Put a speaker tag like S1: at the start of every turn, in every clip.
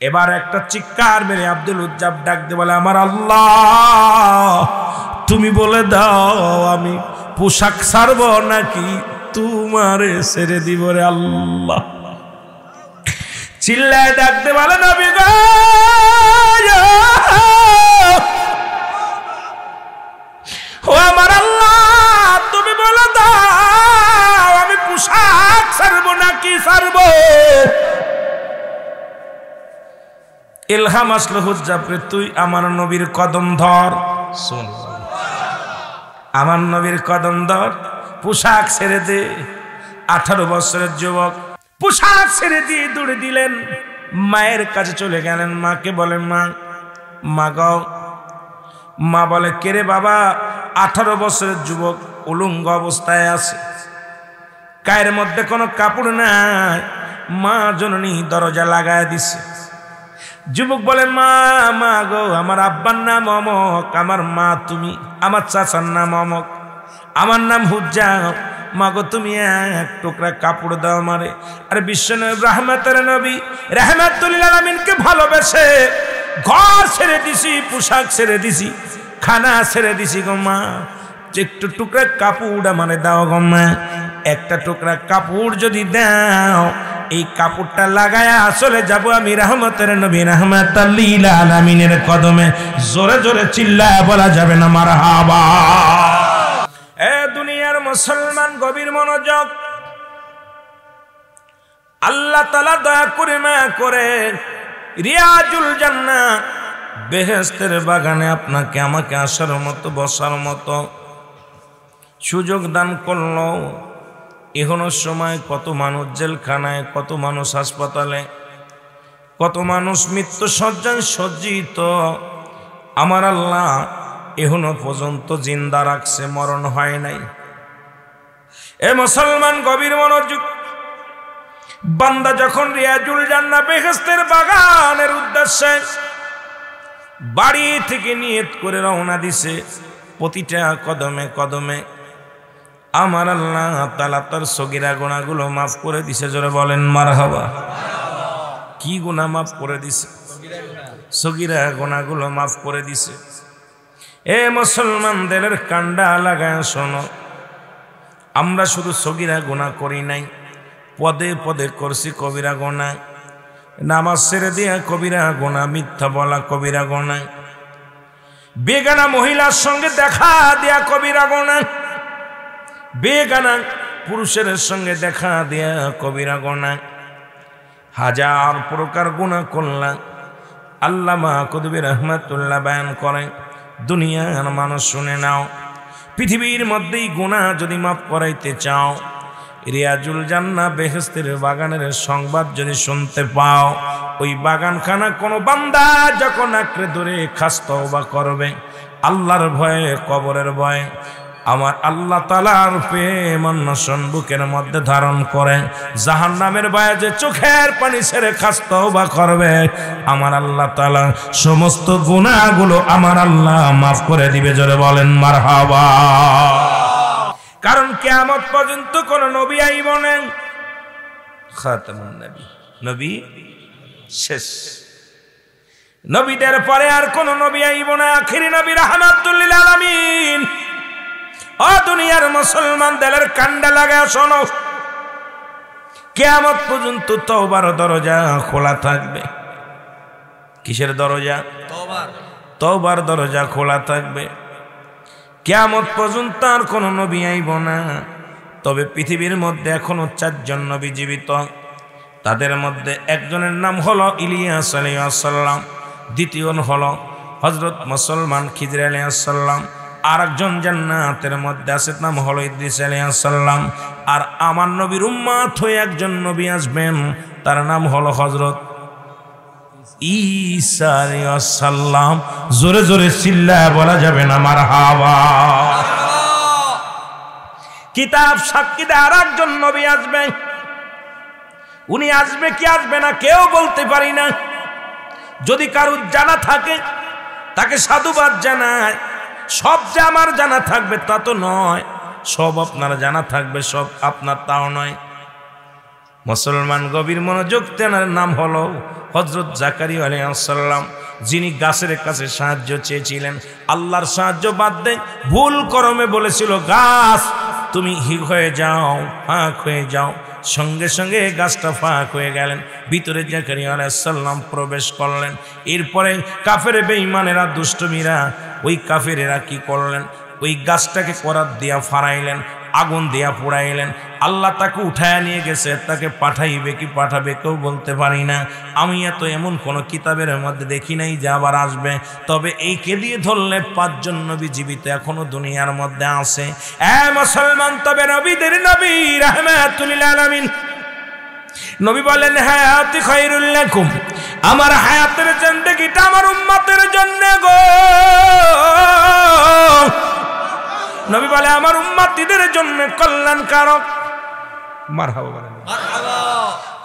S1: এবার একটা চিৎকার মেরে আব্দুল উজ্জাব ডাক দিয়ে বলে, আমার আল্লাহ তুমি বলে দাও আমি পোশাক ছাড়ব নাকি তোমারে ছেড়ে দিব রে আল্লাহ। চিল্লায় ডাক দিয়ে বলে, নবী গো ও আমার আল্লাহ তুমি বলে দাও আমি পোশাক ছাড়ব নাকি ছাড়ব। ইলহাম আসলো হুজ্জাবরে, তুই আমার নবীর কদম ধর, শোন আমার নবীর কদম ধর, পোশাক ছেড়ে দে। 18 বছরের যুবক পোশাক ছেড়ে দিয়ে দৌড়ে দিলেন, মায়ের কাছে চলে গেলেন। মাকে বলেন, মা গাও। মা বলে, কে রে বাবা? 18 বছরের যুবক উলঙ্গ অবস্থায় আছে, গায়ের মধ্যে কোনো কাপড় নাই। মা জননী দরজা লাগায় দিছে। যুবক বলে, মা গো আমার আব্বার নাম অমক, আমার মা তুমি, আমার চাচার নাম অমক, আমার নাম হুজ্জাব। মা গো তুমি এক টুকরা কাপড় দাও আমারে। আরে বিশ্বনবী রাহমাতের নবী রাহমাতুল লিল আলামিনকে ভালোবেসে ঘর ছেড়ে দিছি, পোশাক ছেড়ে দিছি, খানা ছেড়ে দিছি গো মা, একটু টুকরা কাপড় আমারে দাও গো মা। একটা টুকরা কাপড় যদি দাও এই কাপড়টা লাগায়া চলে যাব আমি রহমতের নবী রাহমাতুল লিল আলামিনের কদমে। জোরে জোরে চিল্লায়া বলা যাবে না মারহাবা। এ দুনিয়ার মুসলমান গভীর মনোযোগ, আল্লাহ তাআলা দয়া করে মায়া করে রিয়াজুল জান্নাহ বেহেশতের বাগানে আপনাকে আমাকে আসার মতো বসার মতো সুযোগ দান করলো। এখনো সময় কত মানুষ জেলখানায়, কত মানুষ হাসপাতালে, কত মানুষ মৃত্যু শয্যায় সজ্জিত। আমার আল্লাহ এখনো পর্যন্ত জিন্দা রাখছে, মরণ হয় নাই। এ মুসলমান গভীর মনোযোগ, বান্দা যখন রিয়াজুল জান্নাহ বেহেশতের বাগানের উদ্দেশ্যে বাড়ি থেকে নিয়ত করে রওনা দিছে, প্রতিটা কদমে কদমে আমার আল্লাহ তাআলা তার সগীরা গুনাহগুলো মাফ করে দিছে। জোরে বলেন মারহাবা। কি গুনাহ মাফ করে দিছে? সগীরা গুনাহগুলো মাফ করে দিছে। এ মুসলমানদের কান্ডা লাগায় শোনো, আমরা শুধু সগীরা গুনাহ করি নাই, পদে পদে করছি কবিরা গুনাহ। নামাজ ছেড়ে দিয়া কবিরা গুনাহ, মিথ্যা বলা কবিরা গুনাহ, বেগানা মহিলার সঙ্গে দেখা দেয়া কবিরা গুনাহ, বেগানা পুরুষের সঙ্গে দেখা দেয়া কবিরা গুনাহ। হাজার প্রকার গুনাহ করলাম। আল্লামা কুতুবী রাহমাতুল্লাহ বয়ান করেন, দুনিয়ার মানুষ শুনে নাও, পৃথিবীর মধ্যেই গুনাহ যদি মাফ করাইতে চাও, রিয়াজুল জান্নাহ বেহেশতের বাগানের সংবাদ যদি শুনতে পাও, ওই বাগানখানা কোনো বান্দা যখন আঁকড়ে ধরে খাস তওবা করবে, আল্লাহর ভয়ে, কবরের ভয়ে, আমার আল্লাহ তাআলার প্রেম অন্বেষণ বুকের মধ্যে ধারণ করে, জাহান্নামের ভয়ে যে চোখের পানি ছেড়ে খাস তওবা করবে, আমার আল্লাহ তাআলা সমস্ত গুনাহগুলো আমার আল্লাহ মাফ করে দিবে। জোরে বলেন মারহাবা। কারণ কিয়ামত পর্যন্ত কোন নবী আইব না, খাতামুন নবী, নবী শেষ, নবীদের পরে আর কোন নবী আইব না, আখিরি নবী রাহমাতুল লিল আলামিন। ও দুনিয়ার মুসলমানদের কান্ডা লাগা শোনো, কিয়ামত পর্যন্ত তওবার দরজা খোলা থাকবে। কিসের দরজা? তওবার। তওবার দরজা খোলা থাকবে। কিয়ামত পর্যন্ত আর কোন নবী আইব না। তবে পৃথিবীর মধ্যে এখনো 4 জন নবী জীবিত। তাদের মধ্যে একজনের নাম হলো ইলিয়াস আলাইহিস সালাম, দ্বিতীয় হলো হযরত মুসলমান খিজর আলাইহিস সালাম, আর একজন জান্নাতের মধ্যে আছে, নাম হলো ইদ্রিস আলাইহিস সালাম। আর আমার নবীর উম্মত হয়ে একজন নবী আসবেন, তার নাম হলো হযরত ঈসা আলাইহিস সালাম। জোরে জোরে চিল্লায়া বলা যাবে না মারহাবা। কিতাব সাক্ষী দেয় আর একজন নবী আসবে। উনি আসবে কি আসবে না কেউ বলতে পারি না। যদি কারুর জানা থাকে তাকে সাধুবাদ জানায়। সব যে আমার জানা থাকবে তা তো নয়, সব আপনার জানা থাকবে, সব আপনার তাও নয়। মুসলমান গভীর মনোযোগ, তেনার নাম হলো হযরত জাকারিয়া আলাইহিস সালাম, যিনি গাছের কাছে সাহায্য চেয়েছিলেন। আল্লাহর সাহায্য বাদ দেয়, ভুল করমে বলেছিল গাছ তুমি হিক হয়ে যাও, ফাঁক হয়ে যাও। সঙ্গে সঙ্গে গাছটা ফাঁক হয়ে গেলেন, ভিতরে জাকারিয়া আলাইহিস সালাম প্রবেশ করলেন। এরপরে কাফের বেঈমানেরা, দুষ্টমীরা, ওই কাফেরেরা কি করলেন, ওই গাছটাকে করাত দিয়া ফাড়াইলেন, আগুন দিয়া পোড়াইলেন। আল্লাহ তাকে উঠায় নিয়ে গেছে, তাকে পাঠাইবে কি পাঠাবে কেউ বলতে পারি না। আমি এত এমন কোন কিতাবের মধ্যে দেখি নাই যে আবার আসবে। তবে এইকে দিয়ে ধরলে 5 জন নবী জীবিত এখনো দুনিয়ার মধ্যে আছে। মুসলমান, তবে নবীদের নবী রাহমাতুল লিল আলামিন নবী বলেন হায়াতি খায়রুল লাকুম, আমার হায়াতের জিন্দেগিটা আমার উম্মতের জন্য গো। নবী বলে আমার উম্মতিদের জন্য কল্যাণকারক। মারহাবা বলেন মারহাবা।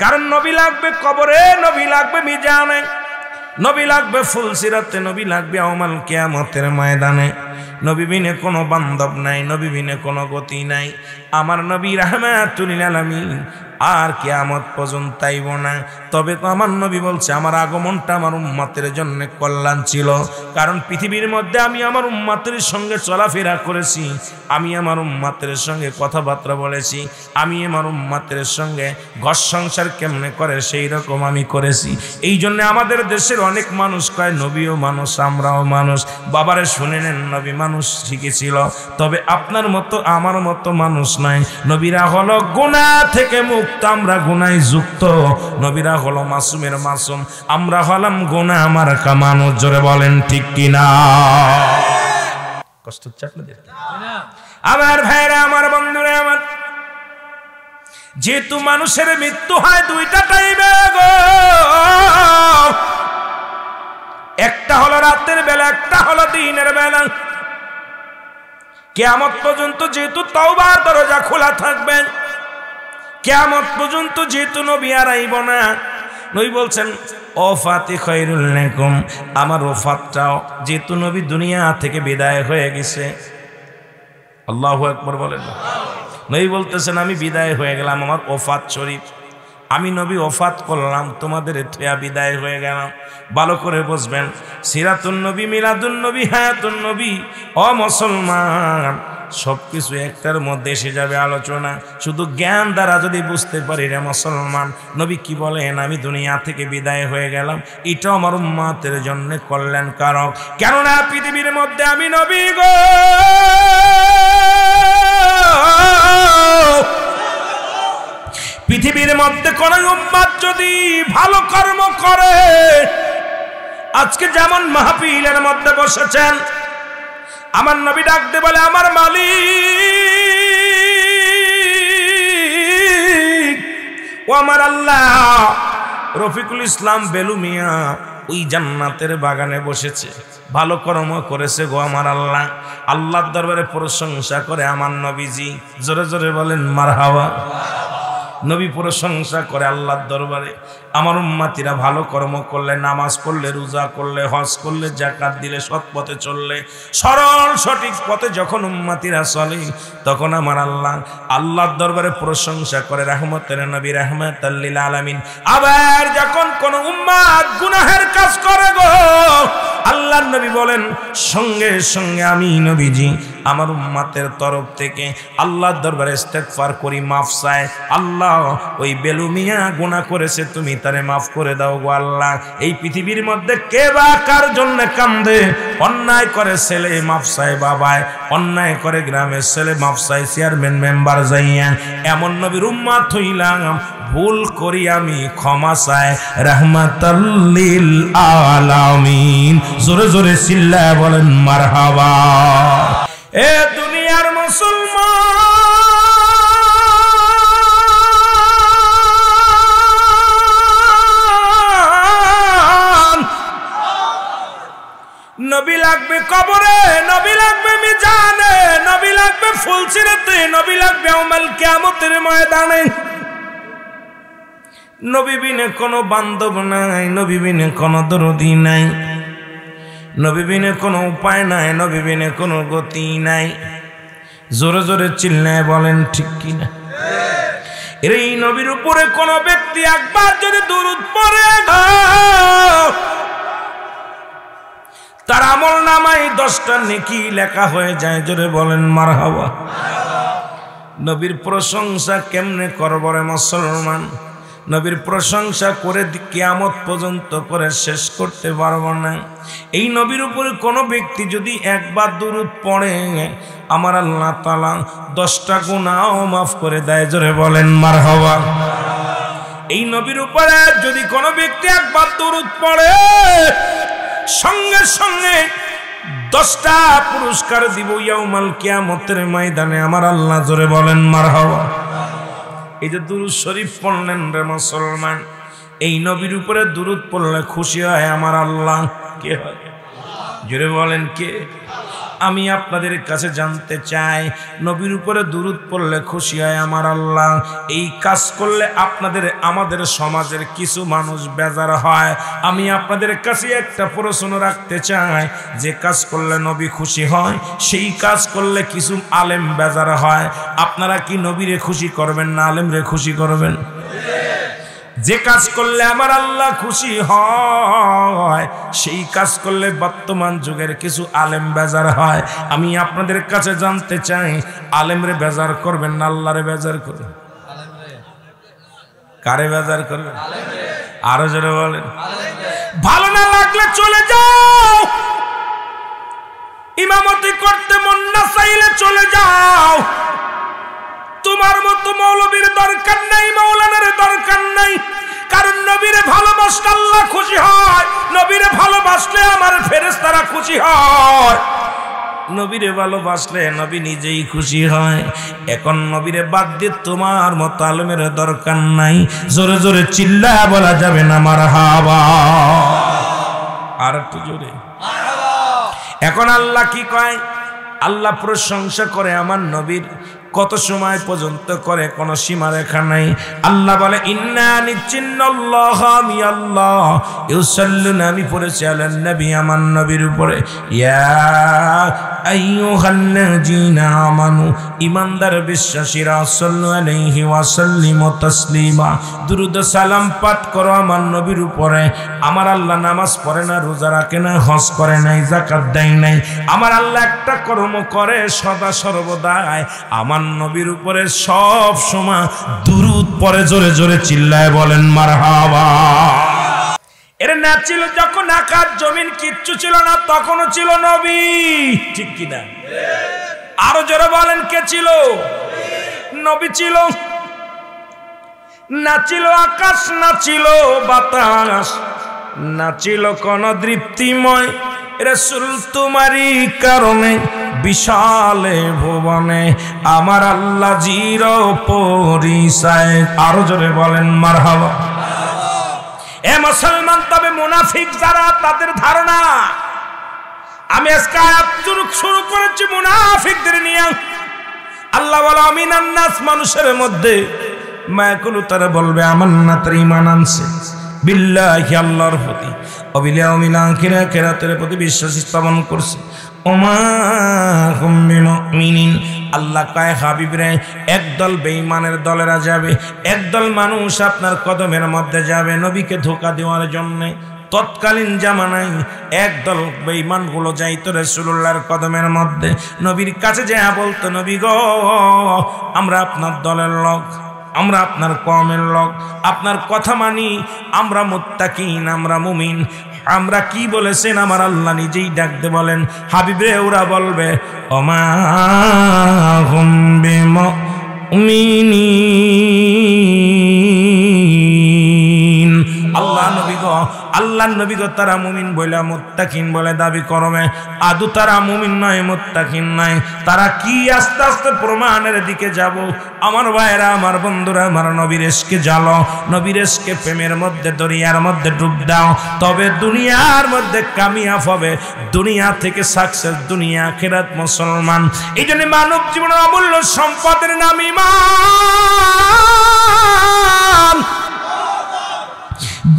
S1: কারণ নবী লাগবে কবরে, নবী লাগবে মিজানে, নবী লাগবে ফুলসিরাতে, নবী লাগবে ইয়াউমুল কিয়ামতের ময়দানে। নবী বিনে কোনো বান্ধব নাই, নবী বিনে কোনো গতি নাই। আমার নবী রাহমাতুল লিল আলামিন আর কিয়ামত পর্যন্ত আইব না। তবে তো আমার নবী বলছে আমার আগমনটা আমার উম্মতের জন্য কল্যাণ ছিল। কারণ পৃথিবীর মধ্যে আমি আমার উম্মতের সঙ্গে চলাফেরা করেছি, আমি আমার উম্মতের সঙ্গে কথাবার্তা বলেছি, আমি আমার উম্মতের সঙ্গে ঘর সংসার কেমনে করে সেই রকম আমি করেছি। এই জন্য আমাদের দেশের অনেক মানুষ কয় নবীও মানুষ, আমরাও মানুষ। বাবারে শুনে নেন, নবী মানুষ ঠিকই ছিল, তবে আপনার মতো আমার মতো মানুষ নয়। নবীরা হলো গুনাহ থেকে মুক্ত, আমরা গুনায় যুক্ত। নবীরা হলো মাসুমের মাসুম, আমরা হলাম গুনাহ আমার কামানো। জোরে বলেন ঠিক কিনা? কষ্ট হচ্ছে আপনাদের? আমার ভাইরা, আমার বন্ধুরা, আমার যেহেতু মানুষের মৃত্যু হয় 2টা টাইমে গো, একটা হলো রাতের বেলা, একটা হলো দিনের বেলা। কিয়ামত পর্যন্ত যেহেতু তওবার দরজা খোলা থাকবে, কিয়ামত পর্যন্ত যেহেতু নবী আর আইব না, নবী বলছেন ওফাতি খায়রুল লাকুম, আমার ওফাতটাও যেহেতু নবী দুনিয়া থেকে বিদায় হয়ে গেছে। আল্লাহু আকবার বলেন। নবী বলতেছেন আমি বিদায় হয়ে গেলাম, আমার ওফাত শরীফ, আমি নবী ওফাত করলাম, তোমাদের থুয়া বিদায় হয়ে গেলাম। ভালো করে বুঝবেন, সিরাতুন নবী, মিলাদুন নবী, হায়াতুন নবী। ও মুসলমান, সবকিছু একটার মধ্যে এসে যাবে আলোচনা। শুধু জ্ঞান দ্বারা যদি বুঝতে পারি রে মুসলমান, নবী কি বলেন আমি দুনিয়া থেকে বিদায় হয়ে গেলাম, এটা আমার উম্মতের জন্য কল্যাণকারক। কেননা পৃথিবীর মধ্যে আমি নবী গো, পৃথিবীর মধ্যে কোন উম্মত যদি ভালো কর্ম করে, আজকে যেমন মাহফিলের মধ্যে বসেছেন, আমার নবী ডাকতে বলে আমার মালিক ও আমার আল্লাহ। রফিকুল ইসলাম বেলু মিয়া ওই জান্নাতের বাগানে বসেছে, ভালো কর্ম করেছে গো আমার আল্লাহ। আল্লাহর দরবারে প্রশংসা করে আমার নবীজি। জোরে জোরে বলেন মারহাবা। নবী প্রশংসা করে আল্লাহর দরবারে। আমার উম্মতিরা ভালো কর্ম করলে, নামাজ পড়লে, রোজা করলে, হজ করলে, যাকাত দিলে, সৎ পথে চললে, সরল সঠিক পথে যখন উম্মতিরা চলে, তখন আমার আল্লাহ আল্লাহর দরবারে প্রশংসা করে রাহমাতের নবী রাহমাতাল লিল আলামিন। আবার যখন কোন উম্মত গুনাহের কাজ করে গো, আল্লাহর নবী বলেন সঙ্গে সঙ্গে আমি নবীজি আমার উম্মতের তরফ থেকে আল্লাহর দরবারে ইস্তেগফার করি, মাফ চাই। আল্লাহ ওই বেলু মিয়া গুনাহ করেছে, তুমি তারে মাফ করে দাও গো আল্লাহ। এই পৃথিবীর মধ্যে কে বা কার জন্য কান্দে? অন্যায় করে ছেলে মাফ চাই বাবায়, অন্যায় করে গ্রামের ছেলে মাফ চাই চেয়ারম্যান মেম্বার যাইয়া। এমন নবীর উম্মত হইলাম, ভুল করি আমি ক্ষমা চাই রাহমাতাল লিল আলামিন। জোরে জোরে চিল্লায় বলেন মারহাবা। এ দুনিয়ার মুসলমান, নবী লাগবে কবরে, নবী লাগবে মিজানে, নবী লাগবে ফুলসিরাতে, নবী লাগবে ইয়াউমুল কিয়ামতের ময়দানে। নবী বিনে কোনো বান্ধব নাই, নবী বিনে কোনো দরদি নাই, নবী বিনে কোনো উপায় নাই, নবী বিনে কোনো গতি নাই। জোরে জোরে চিল্লায় বলেন ঠিক কিনা? এই নবীর উপরে কোন ব্যক্তি একবার যদি দুরূদ পড়ে তার আমল নামায় 10টা নেকি লেখা হয়ে যায়। জোরে বলেন মারহাবা। নবীর প্রশংসা কেমনে করব রে মুসলমান? নবীর প্রশংসা করে কিয়ামত পর্যন্ত করে শেষ করতে পারবো না। এই নবীর উপরে কোনো ব্যক্তি যদি একবার দুরূদ পড়ে আমার আল্লাহ তাআলা 10টা গুনাহ মাফ করে দেয়। জোরে বলেন মারহাবা। এই নবীর উপরে যদি কোনো ব্যক্তি একবার দুরূদ পড়ে সঙ্গে সঙ্গে 10টা পুরস্কার দিব ইয়াউমাল কিয়ামতের ময়দানে আমার আল্লাহ। জোরে বলেন মারহাবা। এই যে দুরূদ শরীফ পড়লেন রে মুসলমান, এই নবীর উপরে দুরূদ পড়লে খুশি হয় আমার আল্লাহ। কে হয়? জোরে বলেন কে? আমি আপনাদের কাছে জানতে চাই, নবীর উপরে দুরূদ পড়লে খুশি হয় আমার আল্লাহ। এই কাজ করলে আপনাদের আমাদের সমাজের কিছু মানুষ বেজার হয়। আমি আপনাদের কাছে একটা প্রশ্ন রাখতে চাই, যে কাজ করলে নবী খুশি হয় সেই কাজ করলে কিছু আলেম বেজার হয়। আপনারা কি নবীরে খুশি করবেন না আলেমরে খুশি করবেন? যে কাজ করলে আমার আল্লাহ খুশি হয় সেই কাজ করলে বর্তমান যুগের কিছু আলেম বেজার হয়। আমি আপনাদের কাছে জানতে চাই, আলেমরে বেজার করবেন না আল্লাহরে বেজার করবেন? কারে বেজার করবেন? আরো জোরে বলেন। ভালো না লাগলে চলে যাও, ইমামতি করতে মন না চাইলে চলে যাও। তোমার মতো মৌলবীর দরকার নাই, মাওলানার দরকার নাই। কারণ নবীরে ভালোবাসলে আল্লাহ খুশি হয়, নবীরে ভালোবাসলে আমার ফেরেশতারা খুশি হয়, নবীরে ভালোবাসলে নবী নিজেই খুশি হয়। এখন নবীরে বাদ দিয়ে তোমার মতো আলেমের দরকার নাই। জোরে জোরে চিল্লায়া বলা যাবে না মারহাবা? আর একটু জোরে মারহাবা। এখন আল্লাহ কি কয়? আল্লাহ প্রশংসা করে আমার নবীর, কত সময় পর্যন্ত করে কোনো সীমা রেখা নাই। আল্লাহ বলে ইন্না নিচিন্নাল্লাহ, আমি আল্লাহ ইউসাল্লুনা, আমি পড়েছি আলান নবী, আমার নবীর উপরে। ইয়া আইয়ুহাল্লাযীনা আমানু, ঈমানদার বিশ্বাসীরা, সাল্লু আলাইহি ওয়া সাল্লিমু তাসলিমা, দুরূদ সালাম পাঠ করো আমার নবীর উপরে। আমার আল্লাহ নামাজ পড়ে না, রোজা রাখে না, হজ করে নাই, যাকাত দেয় নাই। আমার আল্লাহ একটা কর্ম করে সদা সর্বদাই আমার নবীর উপরে সব সময় দুরূদ পড়ে। জোরে জোরে চিল্লায় বলেন মারহাবা। এর না ছিল যখন আকাশ জমিন কিচ্ছু ছিল না, তখনও ছিল নবী, ঠিক কিনা? আরো জোরে বলেন, কে ছিল? নবী ছিল। না ছিল আকাশ, না ছিল বাতাস, না ছিল কোন দৃপ্তিময় রাসূল, তোমারই কারণে বিশালে ভুবনে আমার আল্লাহ জির পরিচয়। আরো জোরে বলেন মারহাবা। এ মুসলমান, তবে মুনাফিক যারা, তাদের ধারণা, আমি আজকে আয়াত শুরু করেছি মুনাফিকদের নিয়ে। আল্লাহ বলে আমিনান নাস, মানুষের মধ্যে মায়াকুলু, তারা বলবে আমান্না, তার ঈমান আনছে বিল্লাহি, আল্লাহর প্রতি, ওয়াবিল ইয়াউমিল আখির, আখিরাতের প্রতি বিশ্বাস স্থাপন করছে। ওমা হুম বিমুমিনিন, আল্লাহ কয় হাবিবরে, একদল বেঈমানের দলেরা যাবে, একদল মানুষ আপনার কদমের মধ্যে যাবে নবীকে ধোঁকা দেওয়ার জন্য। তৎকালীন জামানায় একদল বেঈমানগুলো যাইতো রাসূলুল্লাহর কদমের মধ্যে, নবীর কাছে যায় বলতো, নবী গো, আমরা আপনার দলের লোক, আমরা আপনার কওমের লোক, আপনার কথা মানি, আমরা মুত্তাকিন, আমরা মুমিন। আমরা কি বলেছেন আমার আল্লাহ নিজেই ডাকতে বলেন, হাবিবে, ওরা বলবে ওমা হুম বিমুমিনিন। আল্লাহ নবী গো, আল্লাহ নবী গো, তারা মুমিন বলে মুত্তাকিন বলে দাবি করবে, আদু তারা মুমিন নয়, মুত্তাকিন নয়। তারা কি? আস্তে আস্তে প্রমাণের দিকে যাব। আমার ভাইরা, আমার বন্ধুরা, আমার নবীর ইশকে জ্বালো, নবীর ইশকে প্রেমের মধ্যে দরিয়ার মধ্যে ডুব দাও, তবে দুনিয়ার মধ্যে কামিয়াব হবে, দুনিয়া থেকে সাকসেস, দুনিয়া আখিরাত। মুসলমান, এই জন্য মানব জীবনের অমূল্য সম্পদের নাম ঈমান।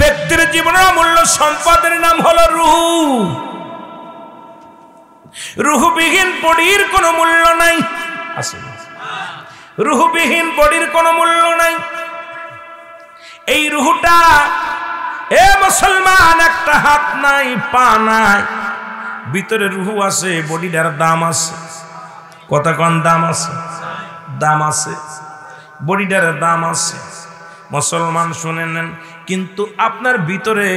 S1: ব্যক্তির জীবনের অমূল্য সম্পদের নাম হলো রূহ। রূহবিহীন বডির কোনো মূল্য নাই। রূহবিহীন বডির কোনো মূল্য নাই। এই রুহটা এ মুসলমান একটা হাত নাই পা নাই, ভিতরে রুহ আছে, বডিটার দাম আছে। কথা কোন দাম আছে? দাম আছে, বডিটার দাম আছে। মুসলমান শুনে নেন, কিন্তু আপনার ভিতরে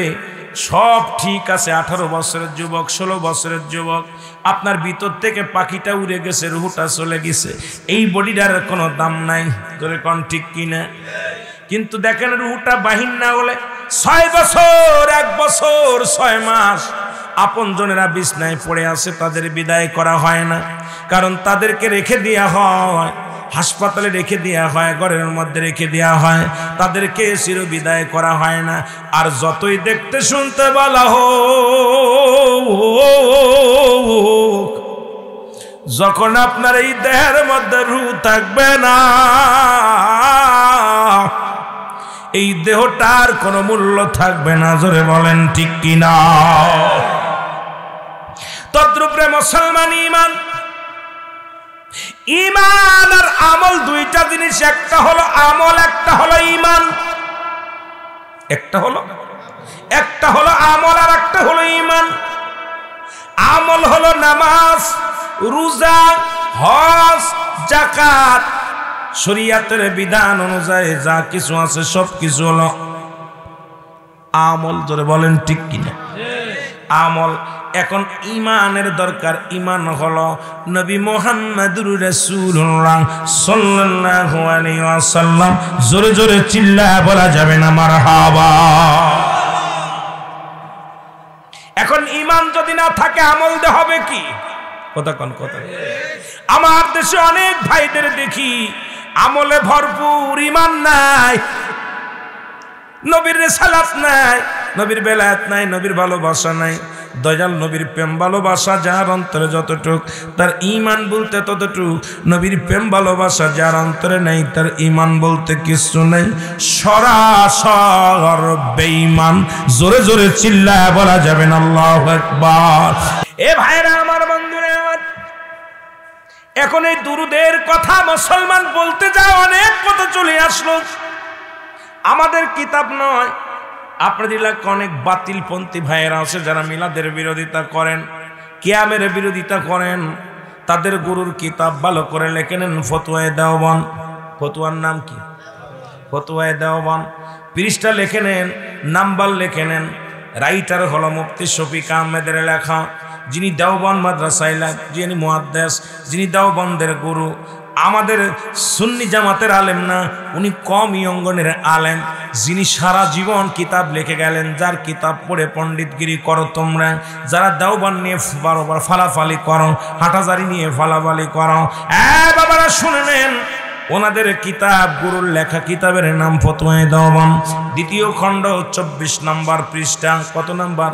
S1: সব ঠিক আছে, 18 বছরের যুবক, 16 বছরের যুবক, আপনার ভিতর থেকে পাখিটা উড়ে গেছে, রুহটা চলে গেছে, এই বডিটার কোনো দাম নাই। ধরে কোন ঠিক কিনা? কিন্তু দেখেন রুহটা বাহির না হলে 6 বছর, 1 বছর 6 মাস আপন জনেরা বিছনায় পড়ে আছে, তাদের বিদায় করা হয় না। কারণ তাদেরকে রেখে দেওয়া হয়, হাসপাতালে রেখে দেওয়া হয়, ঘরের মধ্যে রেখে দেওয়া হয়, তাদেরকে চির বিদায় করা হয় না। আর যতই দেখতে শুনতে বলা হোক, যখন আপনার এই দেহের মধ্যে রূহ থাকবে না, এই দেহটার কোনো মূল্য থাকবে না। জোরে বলেন ঠিক কিনা? তদ্রূপে মুসলমান ইমান, ইমান আর আমল দুইটা জিনিস, একটা হলো আমল, একটা হলো ইমান। একটা হলো আমল আর একটা হলো ইমান। আমল হলো নামাজ, রোজা, হজ, যাকাত, শরীয়তের বিধান অনুযায়ী যা কিছু আছে সব কিছু হলো আমল। জোরে বলেন ঠিক কিনা? আমল। এখন ইমানের দরকার। ইমান হলো নবী মুহাম্মদুর রাসূলুল্লাহ সাল্লাল্লাহু আলাইহি ওয়াসাল্লাম। জোরে জোরে চিল্লায় বলা যাবে না মারহাবা। এখন ইমান যদি না থাকে আমল দে হবে কি? কথা কোন কথা? আমার দেশে অনেক ভাইদের দেখি আমলে ভরপুর, ইমান নাই, নবীর রিসালাত নাই, নবীর বেলায়েত নাই, নবীর ভালোবাসা নাই। দয়াল নবীর প্রেম ভালোবাসা যার অন্তরে যতটুক, তার ইমান বলতে ততটুক। নবীর প্রেম ভালোবাসা যার অন্তরে নেই, তার ইমান বলতে কিছু নেই, সরাসর বেঈমান। জোরে জোরে চিল্লায় বলা যাবে না আল্লাহু আকবার। এ ভাইরা আমার, বন্ধুরা আমার, এখন এই দুরুদের কথা মুসলমান বলতে যায়, অনেক কথা চলে আসলো। আমাদের কিতাব নয়, আপনাদের এলাকায় অনেক বাতিলপন্থী ভাইয়েরা আছে যারা মিলাদের বিরোধিতা করেন, কিয়ামের বিরোধিতা করেন। তাদের গুরুর কিতাব ভালো করে লেখে নেন, ফতোয়ায়ে দেওবন্দ। ফতোয়ার নাম কি? ফতোয়ায়ে দেওবন্দ। পৃষ্ঠা লেখে নেন, নাম্বার লেখে নেন। রাইটার হলো মুফতি শফিক আহমেদের লেখা, যিনি দেওবন্দ মাদ্রাসায়, যিনি মুহাদ্দিস, যিনি দেওবন্দের গুরু। আমাদের সুন্নি জামাতের আলেম না, উনি কওমি অঙ্গনের আলেম, যিনি সারা জীবন কিতাব লিখে গেলেন। যার কিতাব পড়ে পণ্ডিতগিরি করো তোমরা, যারা দেওবন্দ নিয়ে বারবার ফালাফালি করো, হাঁটাজারি নিয়ে ফালাফালি করো, বাবারা শুনে নেন, ওনাদের কিতাব, গুরুর লেখা কিতাবের নাম ফতোয়ায়ে দেওবন্দ। দ্বিতীয় খণ্ড 24 নম্বর পৃষ্ঠা। কত নাম্বার?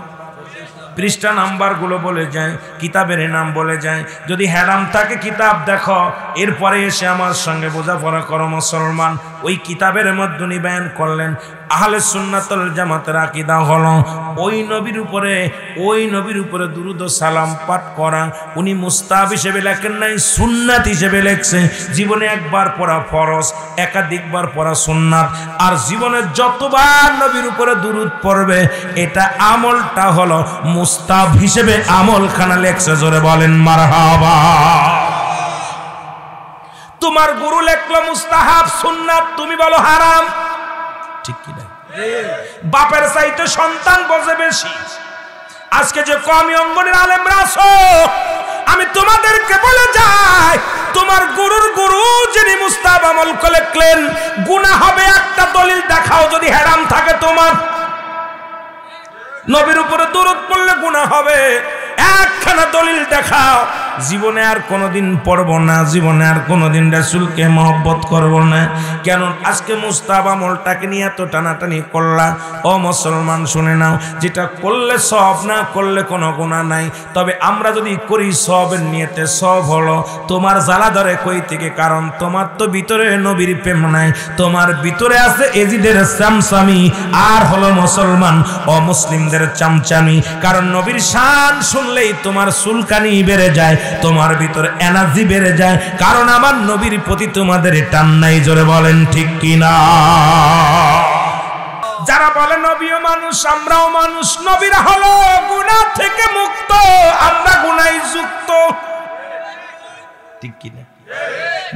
S1: পৃষ্ঠা নাম্বার গুলো বলে যায়, কিতাবের নাম বলে যায়। যদি হেরাম থাকে কিতাব দেখো, এরপরে এসে আমার সঙ্গে বোঝাপড়া করো। মুসলমান ওই কিতাবের মধ্যে উনি বয়ান করলেন আহলে সুন্নাতুল জামাতের আকীদা হলো ওই নবীর উপরে দুরূদ ও সালাম পাঠ করা। উনি মুস্তাহাব হিসেবে লেখেন নাই, সুন্নাত হিসেবে লেখছে। জীবনে একবার পড়া ফরজ, একাধিকবার পড়া সুন্নাত। আর জীবনে যতবার নবীর উপরে দুরূদ পড়বে, এটা আমলটা হলো মুস্তাহাব হিসেবে আমলখানা লেখছে। জোরে বলেন মারহাবা। তোমার গুরু লেখলো মুস্তাহাব সুন্নাত, তুমি বলো হারাম, ঠিক কি না? বাপের চাইতে সন্তান বোঝে বেশি। আজকে যে কওমি অঙ্গনের আলেমরা আছো, আমি তোমাদেরকে বলে যাই, তোমার গুরুর গুরু যিনি মুস্তাহাব আমল লিখলেন, গুনাহ হবে একটা দলিল দেখাও যদি হারাম থাকে। তোমার নবীর উপরে দরুদ পড়লে গুনাহ হবে, একখানা দলিল দেখাও। জীবনে আর কোনোদিন পড়ব না, জীবনে আর কোনোদিন রাসূলকে মহব্বত করব না। কেন আজকে মুস্তাহাব আমলটাকে নিয়ে এত টানাটানি করলা? ও মুসলমান শুনে নাও, যেটা করলে সওয়াব, না করলে কোনো গুনাহ নাই। তবে আমরা যদি করি সওয়াবের নিয়তে, সওয়াব হলো। তোমার জ্বালা ধরে কই থেকে? কারণ তোমার তো ভিতরে নবীর প্রেম নাই, তোমার ভিতরে আছে এজিদের চামচামি, আর হলো মুসলমান অমুসলিমদের চামচামি। কারণ নবীর শান শুনলেই তোমার চুলকানি বেড়ে যায়, তোমার ভিতর এনার্জি বেড়ে যায়। কারণ আমার নবীর প্রতি তোমাদের টান নাই। জোরে বলেন ঠিক কিনা? যারা বলে নবীও মানুষ আমরাও মানুষ, নবীরা হলো গুনাহ থেকে মুক্ত, আমরা গুনাহে যুক্ত, ঠিক কি না?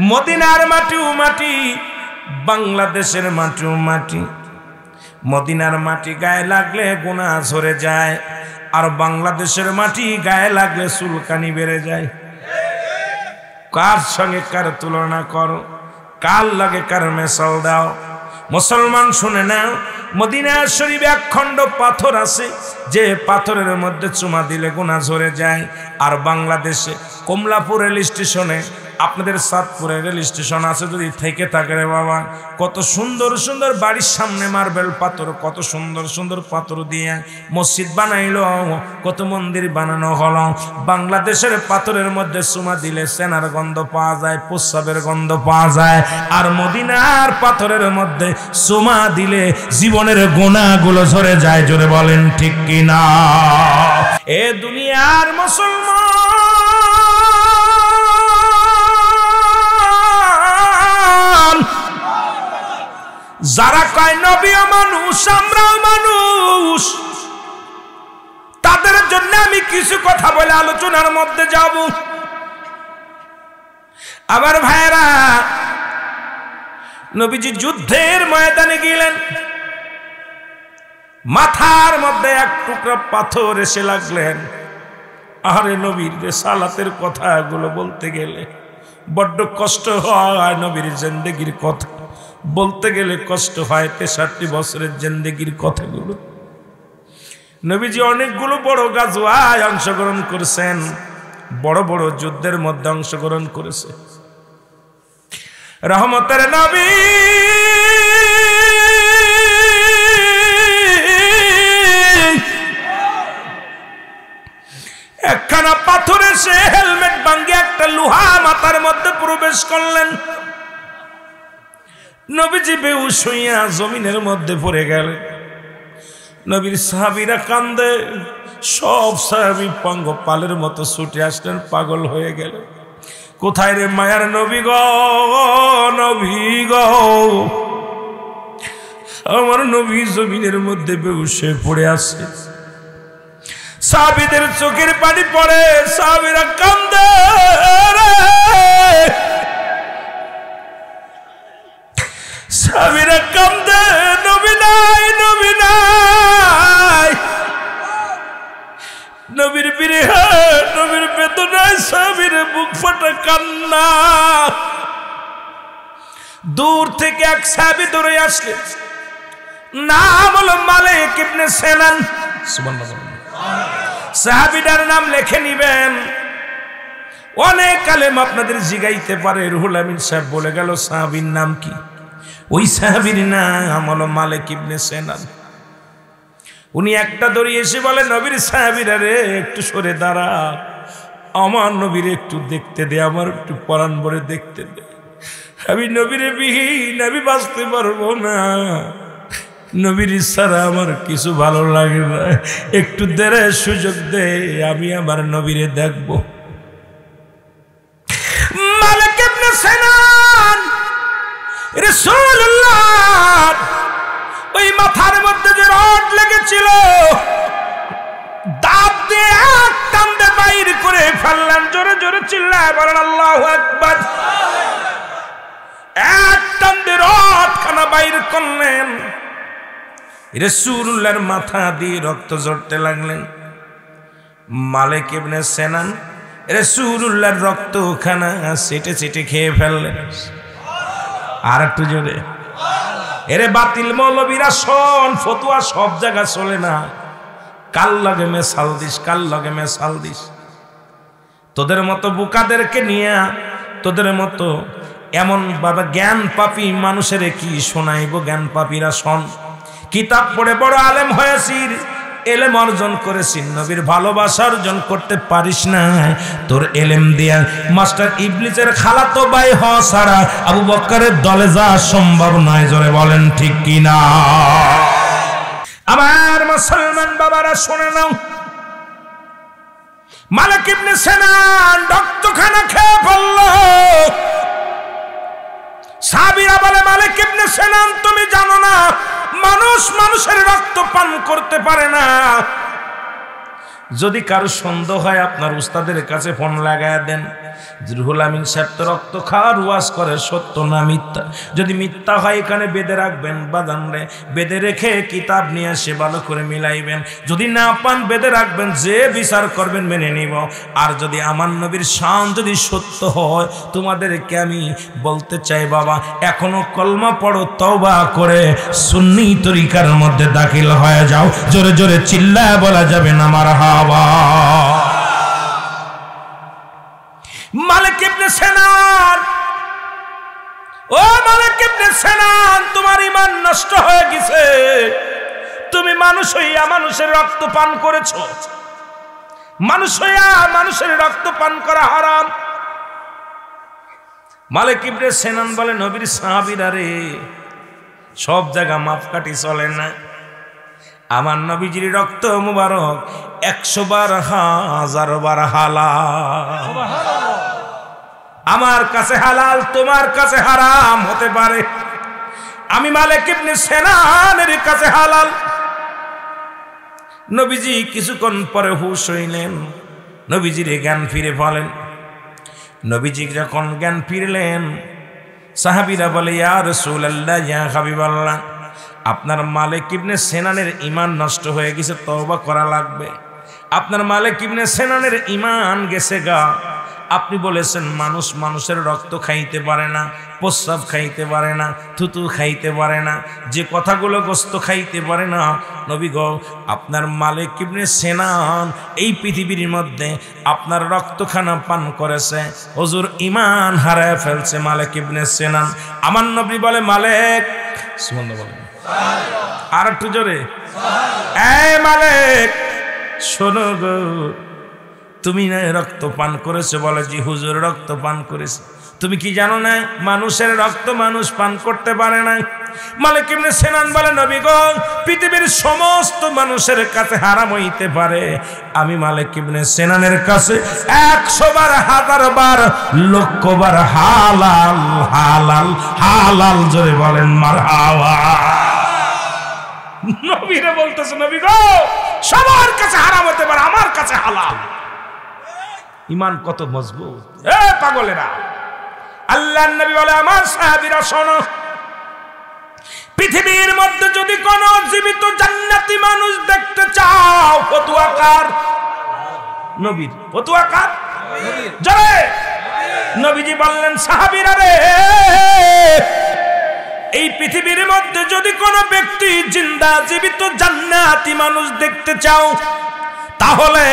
S1: মদিনার মাটিও মাটি, বাংলাদেশের মাটিও মাটি। মদিনার মাটি গায়ে লাগলে গুনাহ ঝরে যায়, আর বাংলাদেশের মাটি গায়ে লাগলে চুলকানি বেড়ে যায়। কার সঙ্গে কার তুলনা করো, কার লাগে কার মেশাল দাও? মুসলমান শুনে নাও, মদিনা শরীফে এক খণ্ড পাথর আছে, যে পাথরের মধ্যে চুমা দিলে গুনাহ ঝরে যায়। আর বাংলাদেশে কমলাপুর রেল স্টেশনে, আপনাদের সাতপুরে রেল স্টেশন আছে যদি থেকে থাকে রে বাবা, কত সুন্দর সুন্দর বাড়ির সামনে মার্বেল পাথর, কত সুন্দর সুন্দর পাথর দিয়ে মসজিদ বানাইলো, কত মন্দির বানানো হলো। বাংলাদেশের পাথরের মধ্যে চুমা দিলে সেনার গন্ধ পাওয়া যায়, প্রস্রাবের গন্ধ পাওয়া যায়। আর মদিনার পাথরের মধ্যে চুমা দিলে জীবনের গুনাহগুলো ঝরে যায়। জোরে বলেন ঠিক কিনা? এ দুনিয়ার মুসলমান যারা কয় নবীও মানুষ আমরাও মানুষ, তাদের জন্য আমি কিছু কথা বলে আলোচনার মধ্যে যাব। আবার ভাইরা, নবীজি যুদ্ধের ময়দানে গেলেন, মাথার মধ্যে এক টুকরা পাথর এসে লাগলেন। আরে নবীর রিসালাতের কথাগুলো বলতে গেলে বড্ড কষ্ট হয়, নবীর জিন্দেগির কথা বলতে গেলে কষ্ট হয়। 63 বছরের জিন্দেগির কথাগুলো। নবীজি অনেকগুলো বড় গাজওয়ায় অংশগ্রহণ করেছেন, বড় বড় যুদ্ধের মধ্যে অংশগ্রহণ করেছে। রহমতের নবী একখানা পাথরে সে হেলমেট ভাঙ্গে একটা লোহা মাথার মধ্যে প্রবেশ করলেন। নবীজি বেহুশ হইয়া জমিনের মধ্যে পড়ে গেলেন। নবীর সাহাবীরা কান্দে, সব সাহাবী পঙ্গপালের মতো ছুটে আসলেন, পাগল হয়ে গেলেন। কোথায় রে মায়ার নবী গো, নবী গো, আমার নবী জমিনের মধ্যে বেহুশ হয়ে পড়ে আছে। সাহাবীদের চোখের পানি পড়ে, সাহাবীরা কান্দে, সাহাবীরা কান্দে, নবী নাই, নবী নাই। নবীর বিরহে, নবীর বেদনায় সাহাবীর বুক ফাটা কান্না। দূর থেকে এক সাহাবী দৌড়ে আসলেন, নাম হলো মালিক ইবনে সিনান। সুবহানাল্লাহ। সাহাবীটার নাম লিখে নিবেন। অনেক আলেম আপনাদের জিগাইতে পারে, রুহুল আমিন সাহেব বলে গেল সাহাবীর নাম কি? ওই সাহাবীর নাম হলো মালিক ইবনে সিনান। উনি একটা দড়িয়ে এসে বলে, নবীর সাহাবীরা রে একটু সরে দাঁড়া, আমার নবীর একটু দেখতে দে, আমার একটু পরাণ ভরে দেখতে দে। আমি নবীরে বিহীন আমি বাঁচতে পারবো না, নবীর ছাড়া আমার কিছু ভালো লাগে না, একটু দেরে সুযোগ দে, আমি আমার নবীরে দেখব। মালিক ইবনে সিনান রাসূলুল্লাহ ওই মাথার মধ্যে যে রড লেগেছিল, দাঁত দিয়ে এক টান দিয়ে বাইর করে ফেললেন। জোরে জোরে চিল্লায় বলেন আল্লাহু আকবার। এক টান দিয়ে রড খানা বাইর করলেন। রাসূলুল্লাহর মাথা দিয়ে রক্ত ঝরতে লাগলেন। মালিক ইবনে সিনান রাসূলুল্লাহর রক্ত খানা চেটে চেটে খেয়ে ফেললেন। আর একটু জোরে। এরে বাতিল মৌলবীরা শোন, ফতুয়া সব জায়গা চলে না। কাল লগে মেশাল দিস, কাল লগে মেশাল দিস। তোদের মতো বুকাদেরকে নিয়ে, তোদের মতো এমন বাবা জ্ঞান পাপী মানুষের কি শোনাইব? জ্ঞান পাপীরা শোন, কিতাব পড়ে বড় আলেম হয়েছি, এলেম অর্জন করেছি, নবীর ভালোবাসা অর্জন করতে পারিস না। তোর এলেম দিয়া মাস্টার ইবলিসের খালাতো ভাই হওয়া ছাড়া আবু বকরের দলে যাওয়া সম্ভব নয়। জোরে বলেন ঠিক কিনা? আমার মুসলমান বাবারা শুনে নাও, মালিক ইবনে সিনান রক্তখানা খেয়ে ফেলল। সাহাবীরা বলে, মালিক ইবনে সিনান তুমি জানো না মানুষ মানুষের রক্ত পান করতে পারে না। যদি কারো সন্দেহ হয় আপনার উস্তাদের কাছে ফোন লাগায় দেন, রুহুল আমিন সাহেব তো রক্ত খাওয়ার ওয়াজ করে, সত্য না মিথ্যা? যদি মিথ্যা হয় এখানে বেঁধে রাখবেন, বাদান রে বেঁধে রেখে কিতাব নিয়ে এসে ভালো করে মিলাইবেন। যদি না পান বেঁধে রাখবেন, যে বিচার করবেন মেনে নিব। আর যদি আমার নবীর শান যদি সত্য হয়, তোমাদেরকে আমি বলতে চাই বাবা, এখনো কলমা পড়ো, তওবা করে সুন্নি তরিকার মধ্যে দাখিল হয়ে যাও। জোরে জোরে চিল্লায় বলা যাবে না মারহাবা। মালিক ইবনে সিনান, ও মালিক ইবনে সিনান, তোমার ঈমান নষ্ট হয়ে গেছে। তুমি মানুষ হইয়া মানুষের রক্ত পান করেছো। মানুষ হইয়া মানুষের রক্ত পান করা হারাম। মালিক ইবনে সিনান বলে, নবীর সাহাবীরা রে, সব জায়গা মাপকাঠি চলে না। আমার নবীজির রক্ত মুবারক 100 বার 1000 বার হালাল। আমার কাছে হালাল, তোমার কাছে হারাম হতে পারে। আমি মালিক ইবনে সিনানের কাছে হালাল। নবীজি কিছুক্ষণ পরে হুঁশ হইলেন, নবীজির জ্ঞান ফিরে পেলেন। নবীজি যখন জ্ঞান ফিরলেন, সাহাবীরা বলে, ইয়া রাসূলুল্লাহ, ইয়া হাবিবাল্লাহ, আপনার মালিক ইবনে সিনানের ঈমান নষ্ট হয়ে গেছে, তওবা করা লাগবে। আপনার মালিক ইবনে সিনানের ঈমান গেছে গা। আপনি বলেছেন মানুষ মানুষের রক্ত খাইতে পারে না, প্রস্রাব খাইতে পারে না, থুতু খাইতে পারে না, যে কথাগুলো গোস্ত খাইতে পারে না। নবী গো, আপনার মালিক ইবনে সিনান এই পৃথিবীর মধ্যে আপনার রক্তখানা পান করেছে, হুজুর ঈমান হারায় ফেলছে মালিক ইবনে সিনান। আমার নবী বলে, মালিক, সুবহানাল্লাহ বলেন আর একটু জোরে, এই মালিক শোনো গো, তুমি না রক্ত পান করেছো? বলে, জি হুজুর, রক্ত পান করেছে। তুমি কি জানো না মানুষের রক্ত মানুষ পান করতে পারে না? মালিক ইবনে সিনান বলে, নবী গো, পৃথিবীর সমস্ত মানুষের কাছে হারাম হইতে পারে, আমি মালিক ইবনে সিনানের কাছে 100 বার 1000 বার লক্ষ বার হালাল হালাল হালাল। জোরে বলেন মারহাবা। নবীরে বলতেছে, নবী গো, সবার কাছে হারাম হতে পারে, আমার কাছে হালাল। ঈমান কত মজবুত! এ পাগলেরা, আল্লাহর নবী বলে, আমার সাহাবীরা শোনো, পৃথিবীর মধ্যে যদি কোন জীবিত জান্নাতি মানুষ দেখতে চাও, ফতুয়া কার? নবীর। ফতুয়া কার? জোরে। নবীজি বললেন, সাহাবীরা রে, এই পৃথিবীর মধ্যে যদি কোনো ব্যক্তি জিন্দা জীবিত জান্নাতি মানুষ দেখতে চাও, তাহলে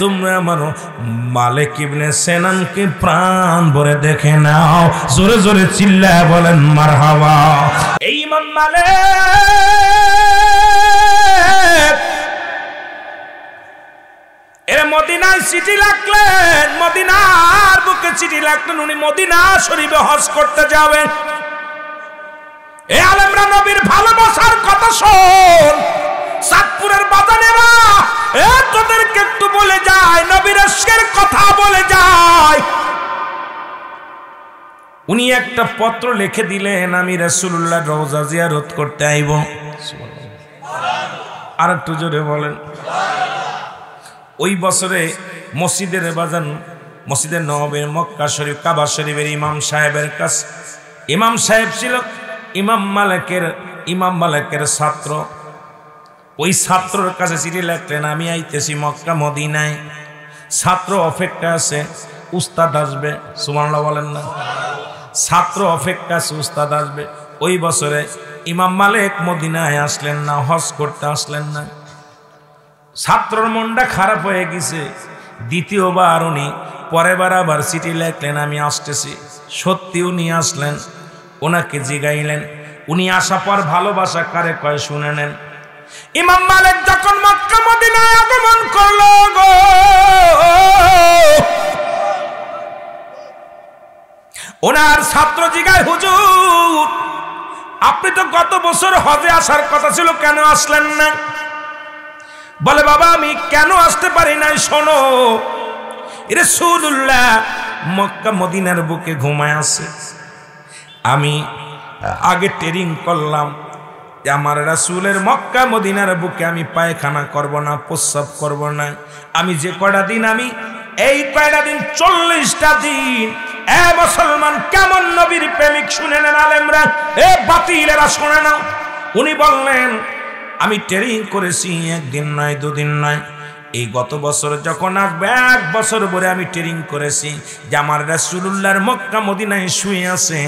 S1: তোমরা আমার মালিক ইবনে সিনানকে প্রাণ ভরে দেখে নাও। জোরে জোরে চিল্লায় বলেন মারহাবা। এই ইমাম মালিক এরা মদিনায় চিঠি লিখলেন, মদিনার বুকে চিঠি লিখলেন, উনি মদিনা শরীফে হজ করতে যাবেন। এ আলেমরা নবীর ভালোবাসার কথা শোন, সাতপুরের বাজানেরা, এ তোদেরকে একটু বলে যায়, নবীর ইশকের কথা বলে যায়। উনি একটা পত্র লিখে দিলেন, আমি রাসূলুল্লাহ রওজা জিয়ারত করতে আইব। আর একটু জোরে বলেন। ওই বছরে মসজিদের বাজান, মসজিদের নববীর মক্কা শরীফ কাবা শরীফের ইমাম সাহেবের কাছে, ইমাম সাহেব ছিল ইমাম মালিকের ছাত্র। ওই ছাত্রর কাছে চিঠি লিখলেন, আমি আইতেছি মক্কা মদিনায়, ছাত্র অপেক্ষা আছে, উস্তাদ আসবে। সুবহানাল্লাহ বলেন না? ছাত্র অপেক্ষা আছে, উস্তাদ আসবে। ওই বছরে ইমাম মালিক মদিনায় আসলেন না, হজ করতে আসলেন না। ছাত্রর মনটা খারাপ হয়ে গেছে। দ্বিতীয়বার উনি পরের বার আবার চিঠি লিখলেন, আমি আসতেছি। সত্যি উনি আসলেন, ওনাকে জিগাইলেন। উনি আসা পর ভালোবাসা কারে কয় শুনে নেন। ইমাম মালিক যখন মক্কা মদিনায় আগমন করলো গো, ওনার ছাত্র জিগায়, হুজুর আপনি তো গত বছর হজে আসার কথা ছিল, কেন আসলেন না? বলে, বাবা আমি কেন আসতে পারি নাই, শোনো, রাসূলুল্লাহ মক্কা মদিনার বুকে ঘুমায় আছে। আমি আগে ট্রেনিং করলাম, আমার রাসূলের মক্কা মদিনার বুকে আমি পায়খানা করব না, প্রস্রাব করব না। আমি যে কয়টা দিন, আমি এই কয়টা দিন 40টা দিন। এ মুসলমান, কেমন নবীর প্রেমিক শুনে নেন আলেমরা, এ বাতিলেরা শুনে নাও। উনি বললেন আমি ট্রেনিং করেছি, একদিন নয়, দুদিন নয়। এই গত বছর যখন আসবে, 1 বছর ধরে আমি ট্রেনিং করেছি যে আমার রাসূলুল্লাহর মক্কা মদিনায় শুয়ে আছে,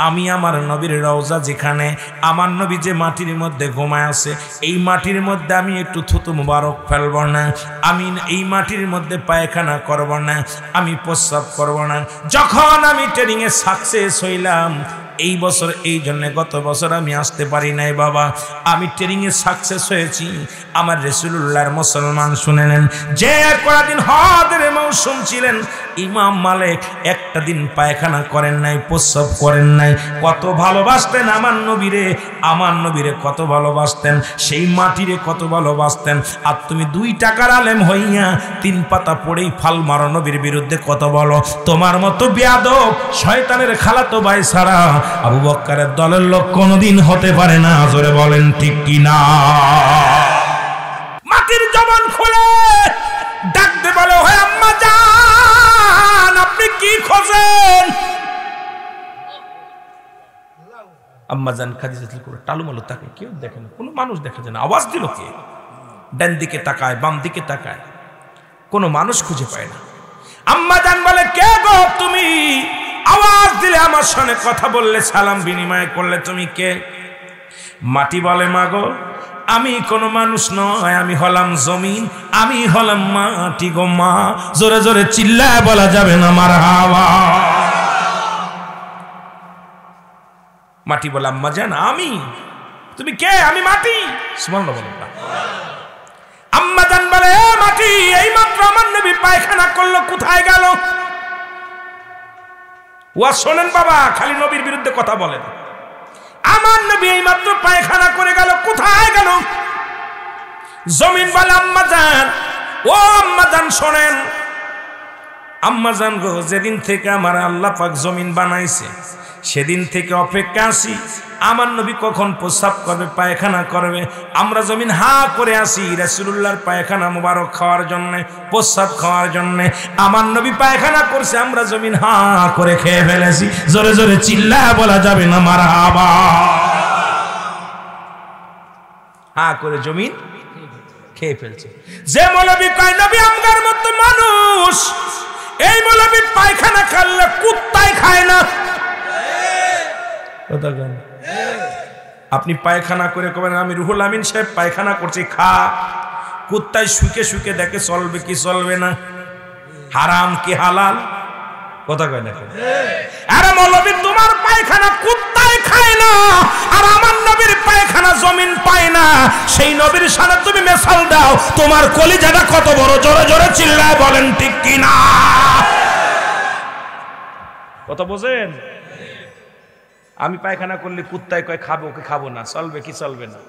S1: আমি আমার নবীর রওজা যেখানে, আমার নবী যে মাটির মধ্যে ঘুমায় আছে, এই মাটির মধ্যে আমি একটু থুতু মুবারক ফেলব না, আমি এই মাটির মধ্যে পায়খানা করব না, আমি প্রস্রাব করব না। যখন আমি ট্রেনিংয়ে সাকসেস হইলাম, এই বছর এই জন্য গত বছর আমি আসতে পারি নাই বাবা, আমি ট্রেনিংয়ে সাকসেস হয়েছি। আমার রাসূলুল্লাহর মুসলমান শুনে নেন, যে কয়েকদিন হজের মৌসুম ছিলেন, ইমাম মালিক একটা দিন পায়খানা করেন নাই, প্রস্রাব করেন নাই। কত ভালোবাসতেন আমার নবীরে, আমার নবীরে কত ভালোবাসতেন, সেই মাটিরে কত ভালোবাসতেন। আর তুমি 2 টাকার আলেম হইয়া 3 পাতা পড়েই ফাল মারো নবীর বিরুদ্ধে কত বলো। তোমার মতো বেয়াদব শয়তানের খালাতো ভাই ছাড়া আবু বকরের দলের লোক কোনোদিন হতে পারে না। জোরে বলেন ঠিক কি না? মাটির জবান খুলে ডাকতে বলে, হে আম্মা জান, আপনি কি খোঁজেন? আম্মা জান খাদিজাতুল কুবরা টালুমালু তাকে, কেউ দেখে না, কোনো মানুষ দেখা যায় না। আওয়াজ দিল কে? ডান দিকে তাকায়, বাম দিকে তাকায়, কোনো মানুষ খুঁজে পায় না। আম্মা জান বলে, কে গো তুমি? আওয়াজ দিলে, আমার সঙ্গে কথা বললে, সালাম বিনিময় করলে, তুমি কে? মাটি বলে, মা গো, আমি কোনো মানুষ নয়, আমি হলাম জমিন, আমি হলাম মাটি গো মা। জোরে জোরে চিল্লায় বলা যাবে না মারহাবা। মাটি বলে, আম্মা জান আমি। তুমি কে? আমি মাটি। সুবহানাল্লাহ বলেন না। আম্মা জান বলে, এ মাটি, এই মাত্র আমার নবী পায়খানা করলো, কোথায় গেল? ওয়া শোনেন বাবা, খালি নবীর বিরুদ্ধে কথা বলেন। আমার নবী এই মাত্র পায়খানা করে গেল, কোথায় গেল? জমিন বলে, আম্মা জান, ও আম্মা জান শোনেন, আম্মা জান গো, যেদিন থেকে আমার আল্লাহ পাক জমিন বানাইছে, সেদিন থেকে অপেক্ষা আছি আমার নবী কখন প্রস্রাব করবে, পায়খানা করবে। আমরা জমিন হা করে আসি রাসূলুল্লাহর পায়খানা মুবারক খাওয়ার জন্য, প্রস্রাব খাওয়ার জন্য। আমার নবী পায়খানা করছে, আমরা জমিন হা করে খেয়ে ফেলেছি। জোরে জোরে চিল্লায় বলা যাবে না মারহাবা। হা করে জমিন খেয়ে ফেলছে। যে মৌলবী কয় নবী আমগার মতো মানুষ, এই মৌলবী পায়খানা খাইলে কুত্তায় খায় না। আপনি পায়খানা করে কবেন আমি রুহুল আমিন সাহেব পায়খানা করছি, খা। কুত্তায় শুকে শুকে দেখে চলবে কি চলবে না, হারাম কি হালাল, কথা কয় না। আরে মৌলবী, তোমার পায়খানা কুত্তায় খায় না, আর আমার নবীর পায়খানা জমিন পায় না। সেই নবীর সাথে তুমি মেশাল দাও, তোমার কলিজাটা কত বড়। জোরে জোরে চিল্লায় বলেন ঠিক কি না? কথা বোঝেন? আমি পায়খানা করলে কুত্তায় কয় খাবো কি খাবো না, চলবে কি চলবে না।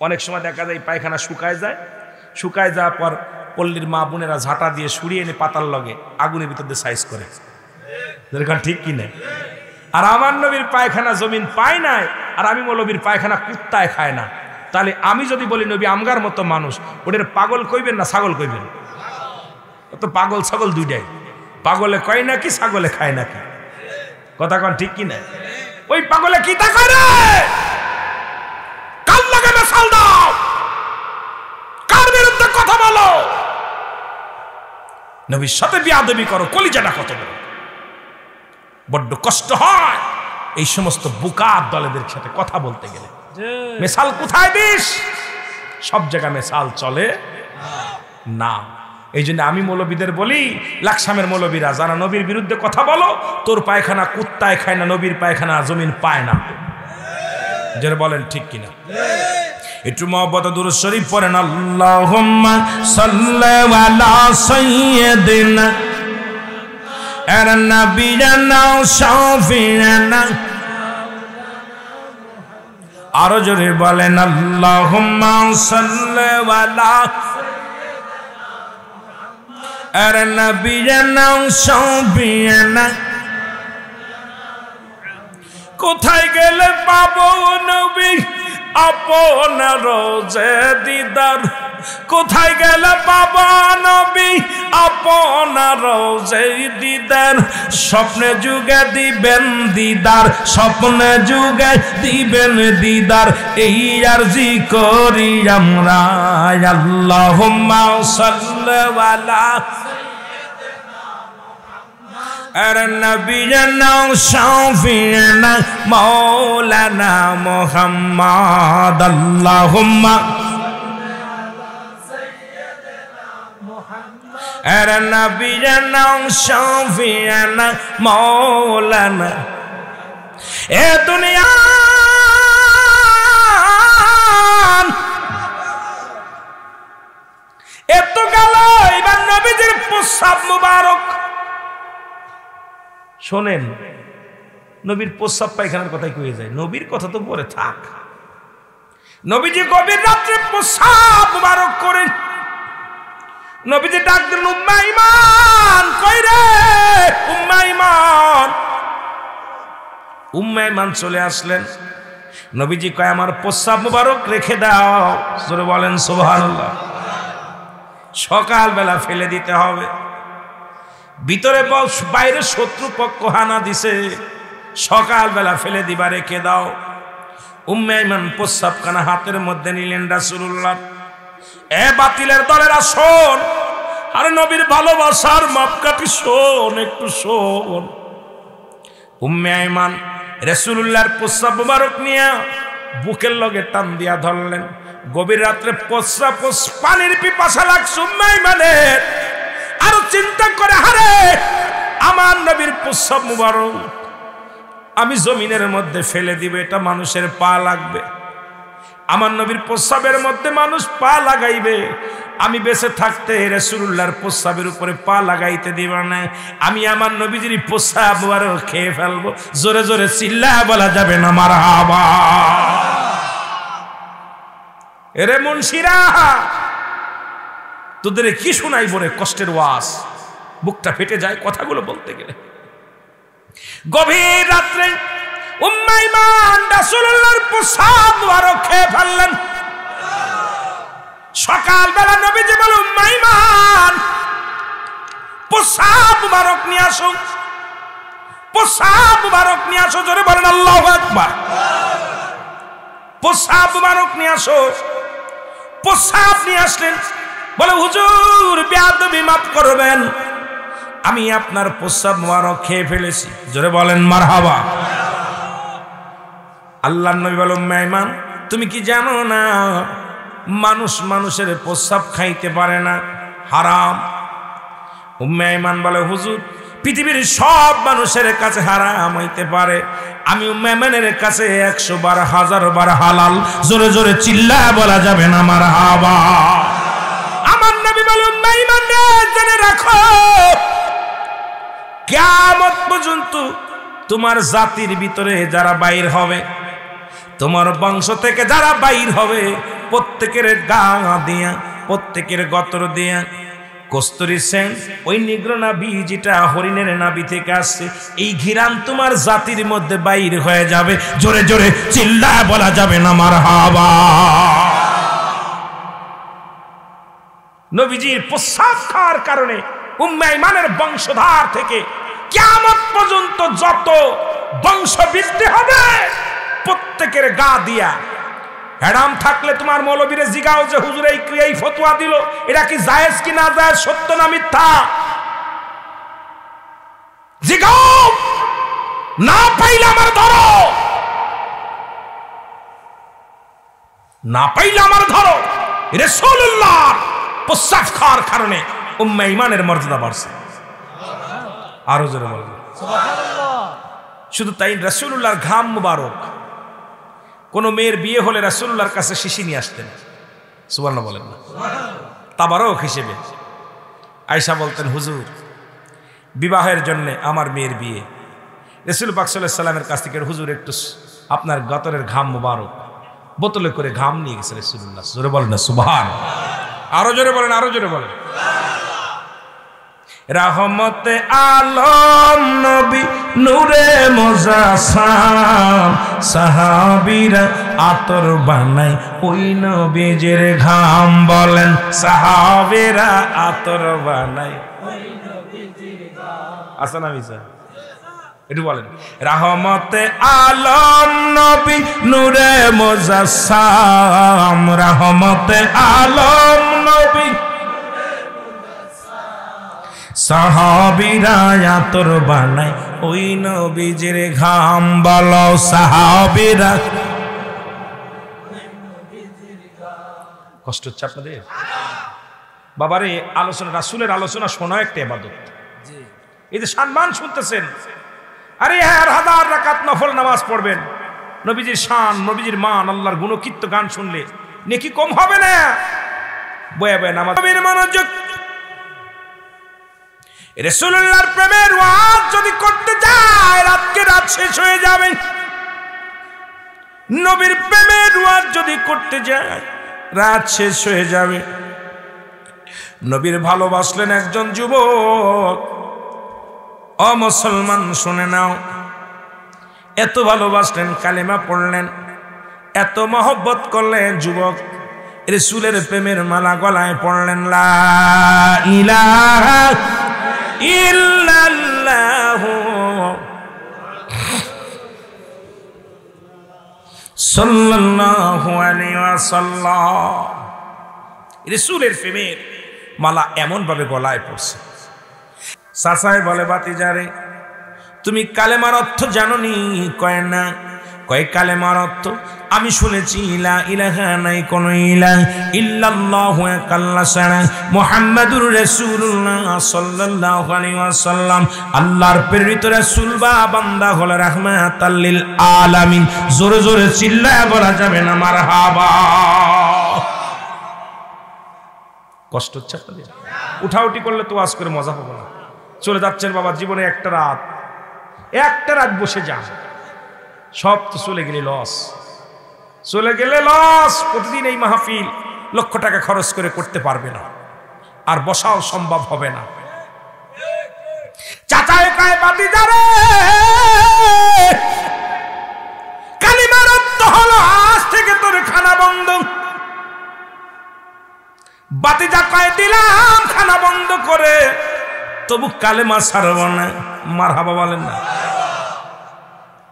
S1: অনেক সময় দেখা যায় পায়খানা শুকায় যায়, শুকায় যাওয়ার পর পল্লীর মা বোনেরা ঝাঁটা দিয়ে সরিয়ে এনে পাতার লগে আগুনের ভিতর দিয়ে সাইজ করে। ঠিক কিনা? আর আমার নবীর পায়খানা জমিন পায় নাই, আর আমি মৌলবীর পায়খানা কুত্তায় খায় না। তাহলে আমি যদি বলি নবী আমগার মতো মানুষ, ওদের পাগল কইবেন না ছাগল কইবেন? তো পাগল ছাগল দুইটাই, পাগলে কয় নাকি ছাগলে খায় নাকি, কথা কন ঠিক কিনা? ওই পাগলে কি তা করে? কার লাগে মেশাল দাও, কার বিরুদ্ধে কথা বলো, নবীর সাথে বিয়াদবি করো, কলিজাটা কত বড়। বড্ড কষ্ট হয় এই সমস্ত বুকার দলেদের সাথে কথা বলতে গেলে। মেশাল কোথায় দিস? সব জায়গায় মেশাল চলে না। এই জন্য আমি মৌলবীদের বলি, লাকসামের মৌলবীরা যারা নবীর বিরুদ্ধে কথা বলো, তোর পায়খানা কুত্তায় খায় না, নবীর পায়খানা জমিন পায় না। যারা বলেন ঠিক কিনা? একটু মহব্বত দুরূদ শরীফ পড়েন। আল্লাহুম্মা সাল্লি আলা সাইয়্যিদিনা আরা নাবিয়ানা শাফিয়ানা। আরো জোরে বলেন, আল্লাহুম্মা সাল্লি আলা আরে নবিয়ানা শাফিয়ানা। কোথায় গেলে পাবো নবী আপনার রোজে দিদার, কোথায় গেল বাবা নবী আপনার রোজে দিদার, স্বপ্নে যুগে দিবেন দিদার, স্বপ্নে যুগে দিবেন দিদার, এই আরজি করি আমরা। আল্লাহুম্মা সাল্লি আলা নবিয়িনা শাফিঈনা মাওলানা মুহাম্মদ। আল্লাহুম্মা নবিয়িনা শাফিঈনা মাওলানা। এ দুনিয়া এত গেল, এবার নবীজির প্রস্রাব মুবারক শোনেন। নবীর প্রস্রাব পায়খানার কথাই কয়ে যায়, নবীর কথা তো পরে থাক। নবীজি গভীর রাত্রে প্রস্রাব মুবারক করেন। নবীজি ডাক দিলেন, উম্মে ঈমান কই রে, উম্মে ঈমান। উম্মে ঈমান চলে আসলেন। নবীজি কয় আমার প্রস্রাব মুবারক রেখে দাও। জোরে বলেন সুবহানাল্লাহ। সকালবেলা ফেলে দিতে হবে। ভিতরে বাইরে শত্রুপক্ষ হানা দিছে, সকালবেলা ফেলে দিবা, রেখে দাও। উম্মে ঈমান প্রস্রাবখানা হাতের মধ্যে নিলেন। রাসূলুল্লাহ এ বাতিলের দলেরা শোন, আরে নবীর ভালোবাসার মাপকাঠি শোন, একটু শোন। উম্মে ঈমান রাসূলুল্লাহর প্রস্রাব মুবারক নিয়ে বুকের লগে টান দিয়া ধরলেন। গভীর রাত্রে প্রস্রাব পানির পিপাসা লাগছে উম্মে ঈমানের। আরো চিন্তা করে, হারে আমার নবীর প্রস্রাব মুবারক আমি জমিনের মধ্যে ফেলে দিব, এটা মানুষের পা লাগবে। আমার নবীর প্রস্রাবের মধ্যে মানুষ পা লাগাইবে, আমি বেঁচে থাকতে রাসূলুল্লাহর প্রস্রাবের উপরে পা লাগাইতে দিব না। আমি আমার নবীজির প্রস্রাব মুবারক খেয়ে ফেলবো। জোরে জোরে চিল্লায়া বলা যাবে না মারহাবা। এরে মুনশিরা, তোদের কি শোনাই বলে কষ্টের ওয়াজ, বুকটা ফেটে যায় কথাগুলো বলতে গেলে। গভীর রাত্রে উম্মে ঈমান রাসূলুল্লাহর প্রস্রাব মুবারক খেয়ে ফেললেন। সকালবেলা নবীজি বলে, উম্মে ঈমান প্রস্রাব মুবারক নিয়ে আসো, প্রস্রাব মুবারক নিয়ে আসো। জোরে বলেন আল্লাহু আকবার। প্রস্রাব মুবারক নিয়ে আসো। প্রস্রাব নিয়ে আসলেন। বলে, হুজুর বেয়াদবি মাফ করবেন, আমি আপনার প্রস্রাব মুবারক খেয়ে ফেলেছি। জোরে বলেন মারহাবা। আল্লাহর নবী বলেন, উম্মে ঈমান তুমি কি জানো না মানুষ মানুষের প্রস্রাব খাইতে পারে না, হারাম। উম্মে ঈমান বলে, হুজুর পৃথিবীর সব মানুষের কাছে হারাম হইতে পারে, আমি উম্মে ঈমানের কাছে 100 বার 1000 বার হালাল। জোরে জোরে চিল্লায়া বলা যাবে না মারহাবা। আমার নবী বলে, উম্মে ঈমান জেনে রাখো, কিয়ামত পর্যন্ত তোমার জাতির ভিতরে যারা বাইর হবে, তোমার বংশ থেকে যারা বাইর হবে, প্রত্যেকের গা দিয়া, প্রত্যেকের গতর দিয়া কস্তুরী সেন্ট, ওই নিগ্রো নাভি যেটা হরিণের নাভি থেকে আসছে, এই ঘিরান তোমার জাতির মধ্যে বাইর হয়ে যাবে। জোরে জোরে চিল্লায় বলা যাবে না মারহাবা। নবীজির প্রস্রাব খাওয়ার কারণে উম্মে ঈমানের বংশধার থেকে কিয়ামত পর্যন্ত যত বংশ বৃদ্ধি হবে, প্রত্যেকের গা দিয়া হেরাম থাকলে তোমার মৌলবীরে জিগাও যে হুজুর এই ফতোয়া দিল, এটা কি জায়েজ কি না জায়েজ, সত্য না মিথ্যা, জিগাও। না পাইলে আমার ধরো, না পাইলে আমার ধরো। রাসূলুল্লাহর প্রস্রাব খাওয়ার কারণে উম্মে ঈমানের মর্যাদা বাড়ছে। আরো জোরে বলুন সুবহানাল্লাহ। শুধু তাই, রাসূলুল্লাহর ঘাম মুবারক, কোন মেয়ের বিয়ে হলে রাসূলুল্লাহর কাছে শিশি নিয়ে আসতেন। সুবহানাল্লাহ বলেন না? তাবারক হিসেবে আয়েশা বলতেন, হুজুর বিবাহের জন্য আমার মেয়ের বিয়ে, রাসূল পাক সাল্লাল্লাহু আলাইহি সাল্লামের কাছ থেকে হুজুর একটু আপনার গতরের ঘাম মুবারক, বোতলে করে ঘাম নিয়ে গেছে রাসূলুল্লাহ। জোরে বলেন না সুবহানাল্লাহ। আরো জোরে বলেন, আরো জোরে বলেন। রহমতে আলম নবী নূরে মুজাসসাম সাহাবীরা আতর বানায় ওই নবীজির ঘাম বলেন সাহাবীরা আতর বানায় ওই নবীজির ঘাম আসনা মিসা একটু বলেন রহমতে আলম নবী নূরে মুজাসসাম রহমতে আলম নবী সাহাবীরা আতর বানায় ওই নবীজির ঘাম বলো সাহাবীরা কষ্ট হচ্ছে আপনাদের বাবারে আলোচনা রাসূলের আলোচনা শোনা একটা ইবাদত এই যে সম্মান শুনতেছেন আরে হ্যাঁ হাজার রাকাত নফল নামাজ পড়বেন নবীজির শান নবীজির মান আল্লাহর গুণকীর্ত গান শুনলে নেকি কম হবে না বয়ে বয়ে নামাজ নবীর মনোযোগ রাসূলুল্লাহর প্রেমের ওয়াজ যদি করতে যায় রাতকে রাত শেষ হয়ে যাবে নবীর প্রেমের ওয়াজ যদি করতে যায় রাত শেষ হয়ে যাবে নবীর ভালোবাসলেন একজন যুবক ও মুসলমান শুনে নাও এত ভালোবাসলেন কালেমা পড়লেন এত মহব্বত করলেন যুবক রাসূলের প্রেমের মালা গলায় পড়লেন লা ইলাহা ইল্লাল্লাহু সাল্লাল্লাহু আলাইহি ওয়াসাল্লাম রাসূলের প্রেমের মালা এমন ভাবে গলায় পড়ছে সাসাই বলে বাতিজারে তুমি কালেমার অর্থ জানোনি কয় না কয় কালেমার অর্থ আমি শুনেছি লা ইলাহা নাই কোন ইলাহ ইল্লাল্লাহু এক আল্লাহ ছাড়া মুহাম্মাদুর রাসূলুল্লাহ সাল্লাল্লাহু আলাইহি ওয়াসাল্লাম আল্লাহর প্রেরিত রাসূল বা বান্দা হলো রাহমাতাল লিল আলামিন জোরে জোরে চিল্লায়া বলা যাবে না মারহাবা কষ্ট হচ্ছে আপনাদের উঠাউটি করলে তো ওয়াজ করে মজা হবে না চলে যাচ্ছেন বাবা জীবনে একটা রাত বসে যান সব তো চলে গেলে লস প্রতিদিন এই মাহফিল লক্ষ টাকা খরচ করে করতে পারবে না আর বসাও সম্ভব হবে না চাচায় কায় বাতি যাবে কালিমার অর্থ হলো আজ থেকে তোর খানা বন্ধ বাতিজা কয় দিলাম খানা বন্ধ করে তবু কালেমা ছাড়ব না মারহাবা বলেন না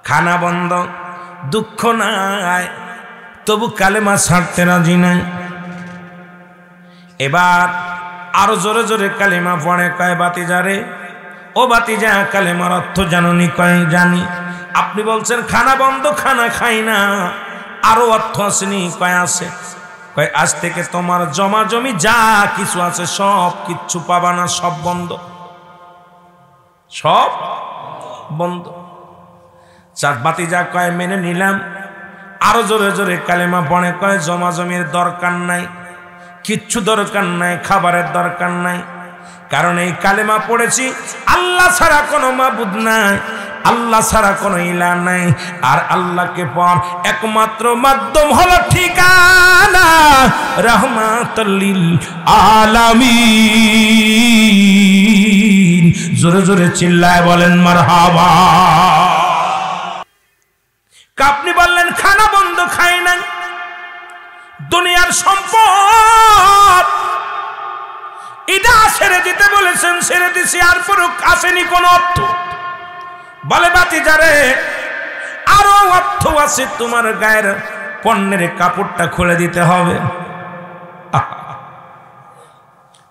S1: খানা বন্ধ দুঃখ নাই তবু কালেমা ছাড়তে রাজি নাই এবার আরো জোরে জোরে কালেমা পড়ে কয় বাতিজারে ও বাতিজা কালেমার অর্থ জানুনি কয় জানি আপনি বলছেন খানা বন্ধ খানা খাই না আরো অর্থ আসেনি কয় আছে কয় আজ থেকে তোমার জমা জমি যা কিছু আছে সব কিচ্ছু পাবা না সব বন্ধ সব বন্ধ চার বাতিজা কয় মেনে নিলাম আরো জোরে জোরে কালেমা পড়ে কয় জমা জমির দরকার নাই কিচ্ছু দরকার নাই খাবারের দরকার নাই কারণ এই কালেমা পড়েছি আল্লাহ ছাড়া কোনো মাবুদ নাই আল্লাহ ছাড়া কোনো ইলাহ নাই আর আল্লাহকে পাওয়ার একমাত্র মাধ্যম হলো ঠিকানা রাহমাতুল লিল আলামিন জোরে জোরে চিল্লায় বলেন মারহাবা আপনি বললেন খানা বন্ধ খাই না দুনিয়ার সম্পদ এটা ছেড়ে দিতে বলেছেন ছেড়ে দিছি আর পরক আসেনি কোন অর্থ বলে বাতিজারে আরো অর্থ আছে তোমার গায়ের পণ্যের কাপড়টা খুলে দিতে হবে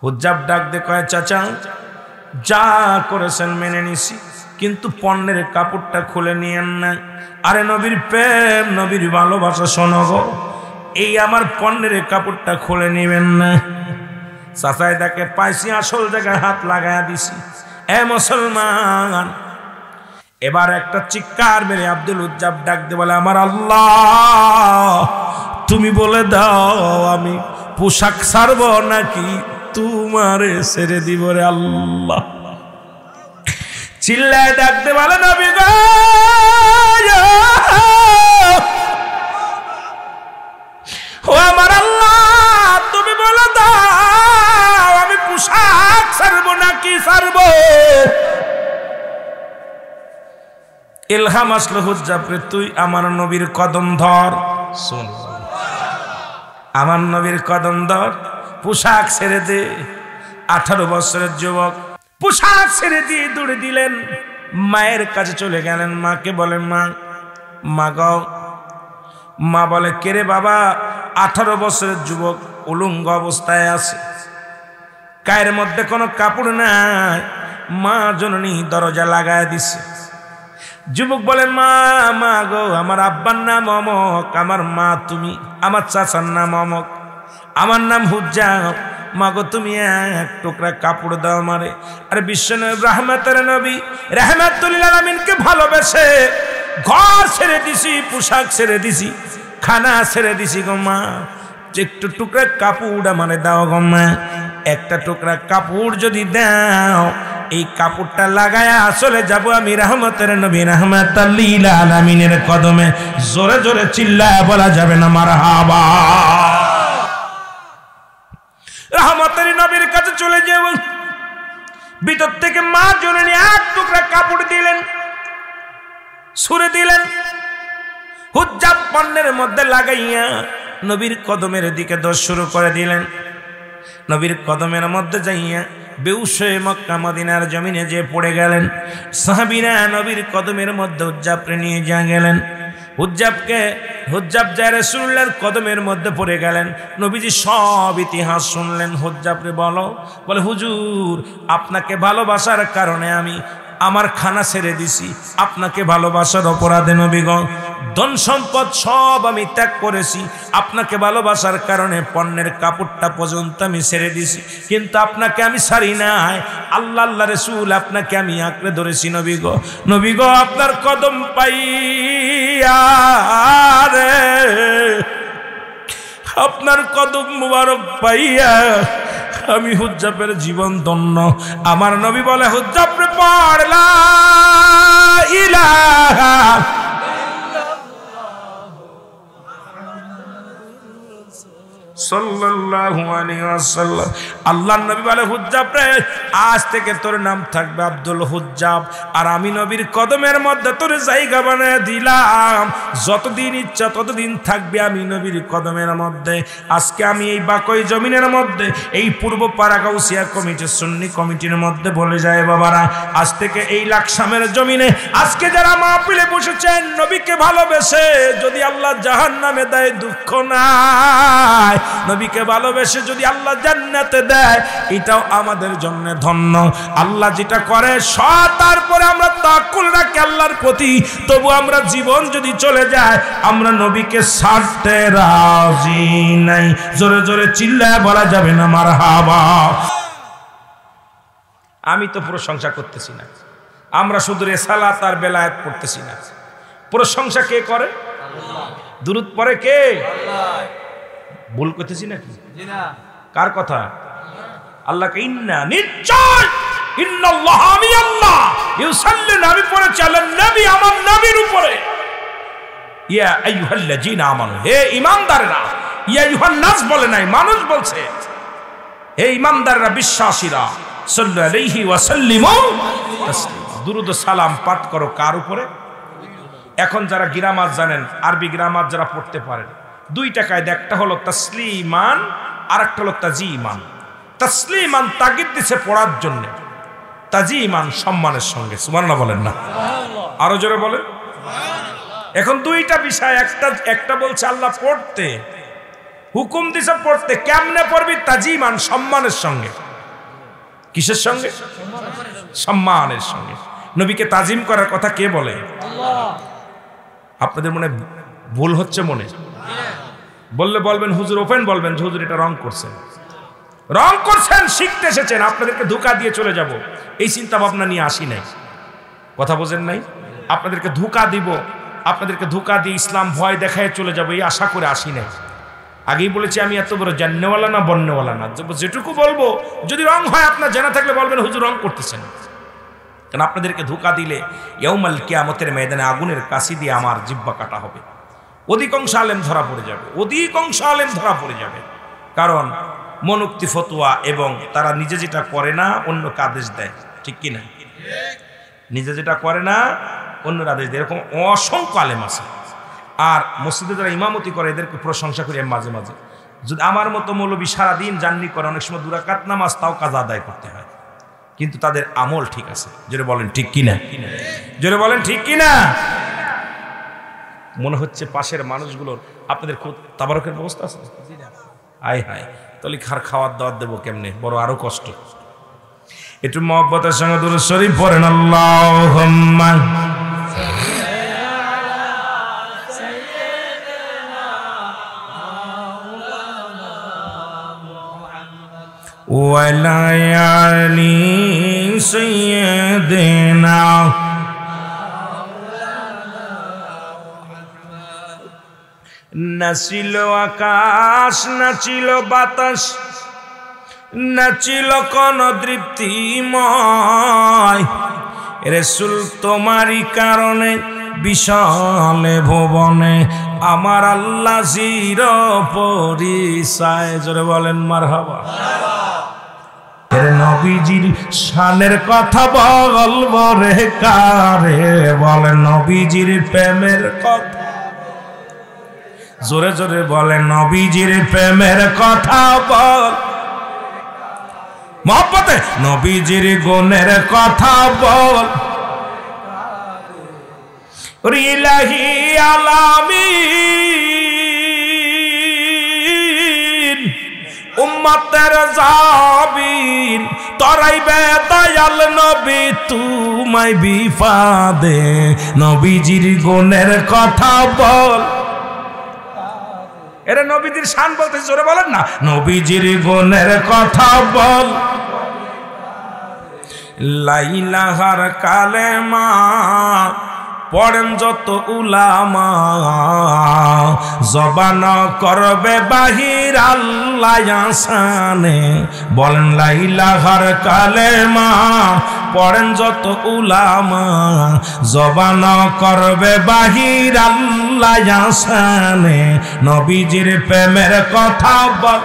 S1: হুজ্জাব ডাক দে কয় চাচা যা করেছেন মেনে নিছি কিন্তু পণ্যের কাপড়টা খুলে নিয়েন না আরে নবীর প্রেম নবীর ভালোবাসা শোনো গো এই আমার পণ্যের কাপড়টা খুলে নেবেন না চাচাই তাকে পাইছি আসল জায়গায় হাত লাগায়া দিছি এ মুসলমান এবার একটা চিৎকার মেরে আব্দুল উজ্জাব ডাক দে বলে আমার আল্লাহ তুমি বলে দাও আমি পোশাক ছাড়ব নাকি তোমারে ছেড়ে দিব রে আল্লাহ চিল্লায় ডাক দে বলে নবী গো ও আমার আল্লাহ তুমি বলে দাও আমি পোশাক ছাড়ব না কি ছাড়বো? ইলহাম আসলো হুজ্জাবরে, তুই আমার নবীর কদম ধর। শোন, আমার নবীর কদম ধর, পোশাক ছেড়ে দে। 18 বছরের যুবক পোশাক ছেড়ে দিয়ে দৌড়ে দিলেন, মায়ের কাছে চলে গেলেন। মাকে বলেন, মা, মা গো। মা বলে, কে রে বাবা? 18 বছরের যুবক উলঙ্গ অবস্থায় আছে, গায়ের মধ্যে কোনো কাপড় নাই। মা জননী দরজা লাগায় দিছে। যুবক বলে, মা, মা গো, আমার আব্বার নাম অমক, আমার মা তুমি, আমার চাচার নাম অমক, আমার নাম হুজ্জাব। মা গো, তুমি এক টুকরা কাপড় দাও আমারে। আর বিশ্বনবী রাহমাতের নবী রাহমাতুল লিল আলামিনকে ভালোবেসে ঘর ছেড়ে দিছি, পোশাক ছেড়ে দিছি, খানা ছেড়ে দিছি গো মা, একটু টুকরা কাপড় আমারে দাও গো মা। একটা টুকরা কাপড় যদি দাও, এই কাপড়টা লাগায়া চলে যাব আমি রাহমাতের নবী রাহমাতুল লিল আলামিনের কদমে। জোরে জোরে চিল্লায়া বলা যাবে না মারহাবা? রাহমাতের নবীর কাছে চলে যাব, ভিতর থেকে মা জননী এক টুকরা কাপড় দিলেন, ছুঁড়ে দিলেন, হুজ্জাব পণ্যের মধ্যে লাগাইয়া নবীর কদমের দিকে দৌড় শুরু করে দিলেন। নবীর কদমের মধ্যে যাইয়া বেহুশ হয়ে মক্কা মদিনার জমিনে যে পড়ে গেলেন। সাহাবীরা নবীর কদমের মধ্যে হুজ্জাবকে নিয়ে যা গেলেন। হুজ্জাব যায় রাসূলুল্লাহর কদমের মধ্যে পড়ে গেলেন। নবীজি সব ইতিহাস শুনলেন। হুজ্জাবরে বলে, হুজুর, আপনাকে ভালোবাসার কারণে আমি আমার খানা ছেড়ে দিছি, আপনাকে ভালোবাসার অপরাধে নবী গো ধন সম্পদ সব আমি ত্যাগ করেছি, আপনাকে ভালোবাসার কারণে পণ্যের কাপড়টা পর্যন্ত আমি ছেড়ে দিছি, কিন্তু আপনাকে আমি ছাড়ি নাই। আল্লাহ রাসূল, আপনাকে আমি আঁকড়ে ধরেছি নবী গো, আপনার কদম পাইয়া রে, আপনার কদম মুবারক পাইয়া আমি হুজ্জাবের জীবন ধন্য। আমার নবী বলে, হুজ্জাবরে পড় লা ইলাহা সাল্লাল্লাহু আলাইহি ওয়াসাল্লাম। আল্লাহর নবী বলে, হুজ্জাব রে, আজ থেকে তোর নাম থাকবে আব্দুল হুজ্জাব, আর আমি নবীর কদমের মধ্যে তোর জায়গা বানিয়ে দিলাম। যতদিন ইচ্ছা ততদিন থাকবে আমি নবীর কদমের মধ্যে। আজকে আমি এই বাকই জমিনের মধ্যে, এই পূর্ব পাড়া গাউসিয়া কমিটির সুন্নি কমিটির মধ্যে বলে যায়, বাবারা, আজ থেকে এই লাকসামের জমিনে আজকে যারা মাহফিলে বসেছেন, নবীকে ভালোবেসে যদি আল্লাহ জাহান্নামে দেয় দুঃখ নাই, নবীকে ভালোবেসে যদি আল্লাহ জান্নাতে দেয় এটাও আমাদের জন্য ধন্য। আল্লাহ যেটা করে সব, তারপরে আমরা তাওয়াক্কুল রাখি আল্লাহর প্রতি, তবু আমরা জীবন যদি চলে যায় আমরা নবীকে ছাড়তে রাজি নাই। জোরে জোরে চিল্লায় বলা যাবে না মারহাবা? আমি তো প্রশংসা করতেছি না, আমরা শুধু রিসালাত আর বেলায়েত পড়তেছি না। প্রশংসা কে করে? আল্লাহ। দুরূদ পড়ে কে? আল্লাহ। ভুল করতেছি নাকি? কার কথা? আল্লাহকে। ইন্না, নিশ্চয়, ইন্নাল্লাহ, আমি আল্লাহ, ইউসাল্লি, নবী পড়েছে আলান নবী, আমার নবীর উপরে। ইয়া আইয়ুহাল্লাযীনা আমানু, হে ঈমানদাররা। ইয়া আইয়ুহান নাস বলে নাই, মানুষ বলছে। হে ঈমানদাররা, বিশ্বাসীরা, সাল্লু আলাইহি ওয়া সাল্লিমু তাসলিমা, দুরূদ ও সালাম পাঠ করো কার উপরে? এখন যারা গ্রামার জানেন, আরবি গ্রামার যারা পড়তে পারেন, দুইটা কায়দা, একটা হলো তাসলিমান আর একটা হলো তাজিমান। তাসলিমান তাগিদ দিছে পড়ার জন্য, তাজিমান সম্মানের সঙ্গে। সুবহানাল্লাহ বলেন না? আরো জোরে বলেন। এখন দুইটা বিষয়, একটা বলছে আল্লাহ পড়তে হুকুম দিছে, পড়তে কেমনে পড়বি? তাজিমান, সম্মানের সঙ্গে। কিসের সঙ্গে? সম্মানের সঙ্গে। নবীকে তাজিম করার কথা কে বলে? আল্লাহ। আপনাদের মনে ভুল হচ্ছে মনে? বললে বলবেন হুজুর, ওপেন বলবেন যে হুজুর এটা রং করছেন, শিখতে এসেছেন, আপনাদেরকে ধোঁকা দিয়ে চলে যাব, এই চিন্তা ভাবনা নিয়ে আসি নাই। কথা বোঝেন নাই? আপনাদেরকে ধোঁকা দিব, আপনাদেরকে ধোঁকা দিয়ে ইসলাম ভয় দেখায় চলে যাব, এই আশা করে আসি নাই। আগেই বলেছি আমি এত বড় জান্নেওয়ালা না বন্নেওয়ালা না, যেটুকু বলবো যদি রং হয় আপনার জানা থাকলে বলবেন হুজুর রং করতেছেন। কারণ আপনাদেরকে ধোঁকা দিলে ইয়াউমাল কিয়ামতের ময়দানে আগুনের কাশি দিয়ে আমার জিহ্বা কাটা হবে। অধিকাংশ আলেম ধরা পড়ে যাবে, অধিকাংশ আলেম ধরা পড়ে যাবে। কারণ মনোক্তি ফতোয়া, এবং তারা নিজে যেটা করে না অন্যকে আদেশ দেয়, ঠিক কিনা? নিজে যেটা করে না অন্যের আদেশ দেয়, এরকম অসংখ্য আলেম আছে। আর মসজিদে যারা ইমামতি করে এদেরকে প্রশংসা করি মাঝে মাঝে। যদি আমার মতো মৌলবী সারাদিন জার্নি করে, অনেক সময় 2 রাকাত নামাজ তাও কাজা আদায় করতে হয়, কিন্তু তাদের আমল ঠিক আছে। জোরে বলেন ঠিক কিনা? জোরে বলেন ঠিক কিনা? মনে হচ্ছে পাশের মানুষগুলোর আপনাদের খুব তাবারকের ব্যবস্থা আছে? আয় হায়, তাহলে খাওয়ার দাওয়াত দেবো কেমনে, বড় আরো কষ্ট। একটু মহব্বতের সঙ্গে দুরূদ শরীফ পড়েন, আল্লাহুম্মা ওয়ালা আলি সাইয়্যিদিনা নাচিল আকাশ, নাচিল বাতাস, নাচিল কোন তৃপ্তিময়, রাসূল তোমারই কারণে বিশালে ভুবনে আমার আল্লাহ চির পরিচয়। জোরে বলেন মারহাবা। নবীজির শানের কথা বলবো রে কারে, বলেন নবীজির প্রেমের কথা, জোরে জোরে বলেন নবীজির প্রেমের কথা বল, মহব্বতে নবীজির গুণের কথা বল। ইলাহি আলামিন উম্মতের জাবিন তরাইবে দয়াল নবী তোমায় বিপদে, নবীজির গুণের কথা বল। এরা নবীজির শান বলতে, জোরে বলেন না, নবীজির গুণের কথা বল। লা ইলাহার কালেমা পড়েন যত উলামা, জবান করবে বাহির আল্লাহ আসানে, বলেন লা ইলাহার কালেমা পড়েন যত উলামা, জবান করবে বাহির আল্লাহ আসানে, নবীজির প্রেমের কথা বল।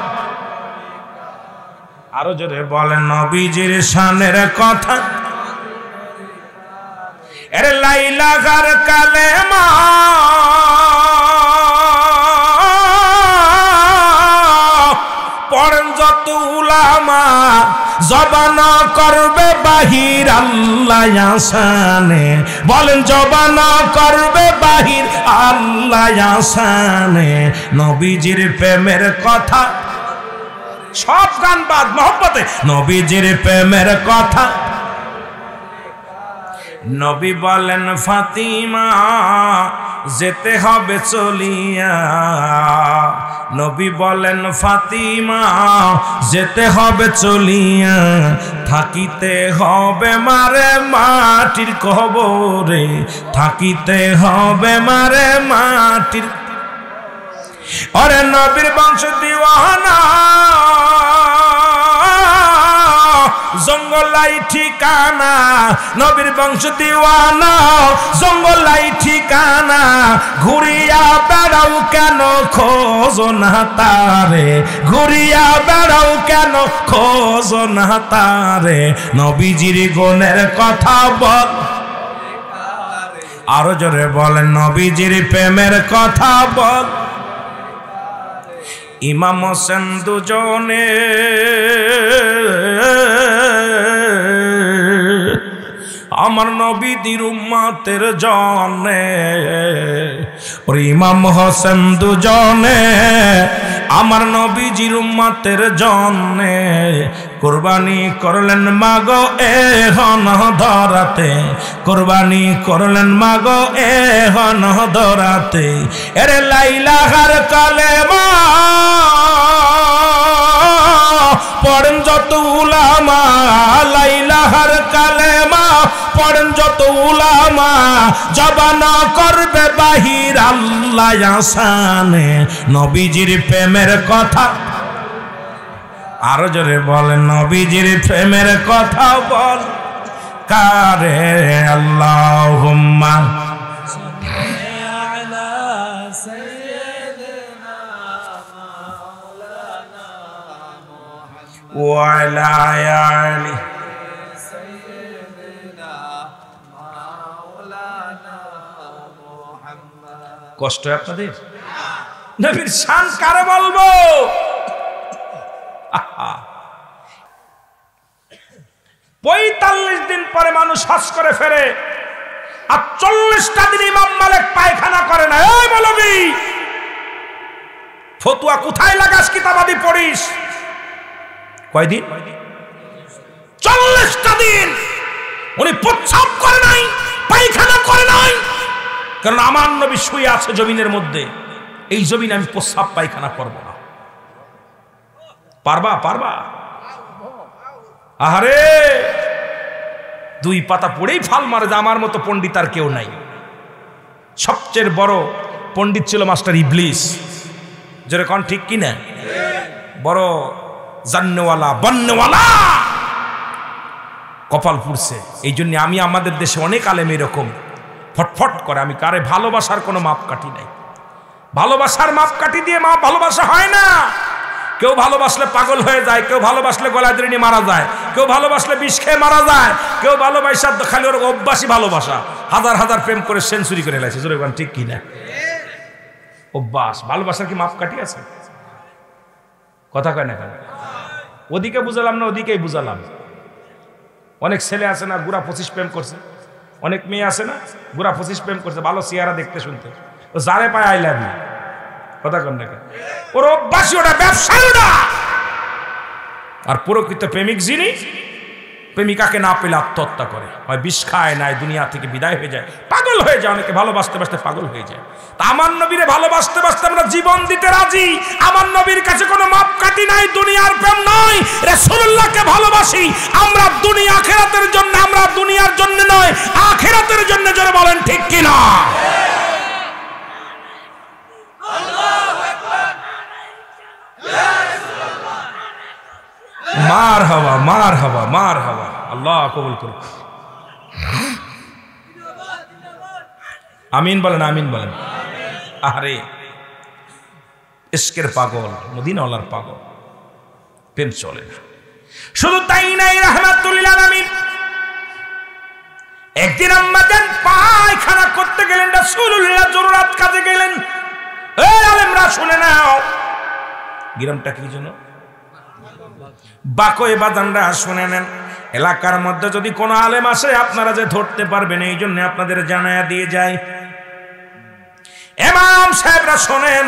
S1: আরো জোরে বলেন নবীজির শানের কথা। এর লা ইলাহার কালেমা পড়েন যত উলামা, জবান করবে বাহির আল্লাহ আসানে, বলেন জবান করবে বাহির আল্লাহ আসানে, নবীজির প্রেমের কথা। সব গান বাদ, মহব্বতে নবীজির প্রেমের কথা। নবী বলেন ফাতিমা যেতে হবে চলিয়া, নবী বলেন ফাতিমা যেতে হবে চলিয়া, থাকিতে হবে মারে মাটির কবরে, থাকিতে হবে মারে মাটির। ওরে নবীর বংশ দিওয়ানা জঙ্গলাই ঠিকানা, নবীর বংশ দিওয়ানা জঙ্গলাই ঠিকানা, ঘুরিয়া বেড়াও কেন খোঁজ না তারে, ঘুরিয়া বেড়াও কেন খোঁজ না তারে, নবীজির গুণের কথা বল। আরো জোরে বলেন নবীজির প্রেমের কথা বল। ইমাম হোসেন দুজনে আমার নবীদের উম্মতের জনে, ওরে ইমাম হোসেন দুজনে আমার নবীজির উম্মতের জনে, কুরবানি করলেন মাগো এখন ধরাতে, কুরবানি করলেন মাগো এখন ধরাতে। এরে লা ইলাহার কালেমা পড়েন যত উলামা, লা ইলাহার কালেমা পড়েন যত উলামা, জবান করবে বাহির আল্লাহ আসানে, নবীজির প্রেমের কথা। আরো জোরে বলেন নবীজির প্রেমের কথা বল কারে। আল্লাহুম্মা ওয়া আলা আলি। কষ্ট আপনাদের? নবীর শান কারে বলবো? 45 দিন পরে মানুষ হজ করে ফেরে, আর 40টা দিন ইমাম মালিক পায়খানা করে না। এই মৌলবী, ফতুয়া কোথায় লাগাস? কিতাবাদি পড়িস। কয়দিন? 40টা দিন উনি প্রস্রাব করে নাই, পায়খানা করে নাই। কারণ আমার নবী শুয়ে আছে জমিনের মধ্যে, এই জমিনে আমি প্রস্রাব পায়খানা করব না। পারবা? পারবা? আহারে, 2 পাতা পড়েই ফাল মারে যে আমার মতো পণ্ডিত আর কেউ নাই। সবচেয়ে বড় পণ্ডিত ছিল মাস্টার ইবলিস। যেরকম ঠিক কিনা? বড় জান্নেওয়ালা বন্নেওয়ালা কপাল পুড়ছে। এই জন্য আমি আমাদের দেশে অনেক আলেম এরকম ফটফট করে। আমি কারে ভালোবাসার কোনো মাপকাঠি নাই। ভালোবাসার মাপকাঠি দিয়ে ভালোবাসা হয় না। কেউ ভালোবাসলে পাগল হয়ে যায়, কেউ ভালোবাসলে গলায় দড়ি নিয়ে মারা যায়, কেউ ভালোবাসলে বিষ খেয়ে মারা যায়, কেউ ভালোবাসা খালি ওর অভ্যাসী ভালোবাসা, হাজার হাজার প্রেম করে সেঞ্চুরি করে লাগছে। জোরে ঠিক কিনা? অভ্যাস। ভালোবাসার কি মাপকাঠি আছে? কথা কয় না কেন? ওদিকে বুঝালাম না ওদিকেই বুঝালাম। অনেক ছেলে আছে না গুড়া 25 প্রেম করছে, অনেক মেয়ে আছে না গুড়া 25 প্রেম করছে, ভালো চেহারা দেখতে শুনতে, ও যারে পায় আই লাভ ইউ। কথা কন না কেন? ওর অভ্যাসী, ওটা ব্যবসায়ী ওটা। আর প্রকৃত প্রেমিক যিনি, প্রেমিকাকে না পেলে আত্মহত্যা করে, হয় বিষ খায়, নাই দুনিয়া থেকে বিদায় হয়ে যায়, পাগল হয়ে যায়। অনেকে ভালোবাসতে বাসতে পাগল হয়ে যায়। তা আমার নবীরে ভালোবাসতে বাসতে আমরা জীবন দিতে রাজি। আমার নবীর কাছে কোনো মাপকাঠি নাই, দুনিয়ার প্রেম নয়। রাসূলুল্লাহকে ভালোবাসি আমরা দুনিয়া আখিরাতের জন্য, আমরা দুনিয়ার জন্য নয়, আখিরাতের জন্য। যারা বলেন ঠিক কিনা? মার হাওয়া, মার হাওয়া, মার হাওয়া। আল্লাহ কবুল করুক। আমিন বলেন, আমিন বলেন। আরে ইশকের পাগল, মদিনাওয়ালার পাগল, প্রেম চলে না। শুধু তাই নাই, রাহমাতুল লিল আলামিন একদিন আম্মা জান পায়খানা করতে গেলেন, রাসূলুল্লাহ জরুরাত কাজে গেলেন। এই আলেমরা শুনে নাও, গ্রামটা কি যেন বাকই বাজানরা শুনে নেন। এলাকার মধ্যে যদি কোনো আলেম আসে আপনারা যে ধরতে পারবেন, এই জন্য আপনাদের জানায়া দিয়ে যায়। ইমাম সাহেবরা শোনেন,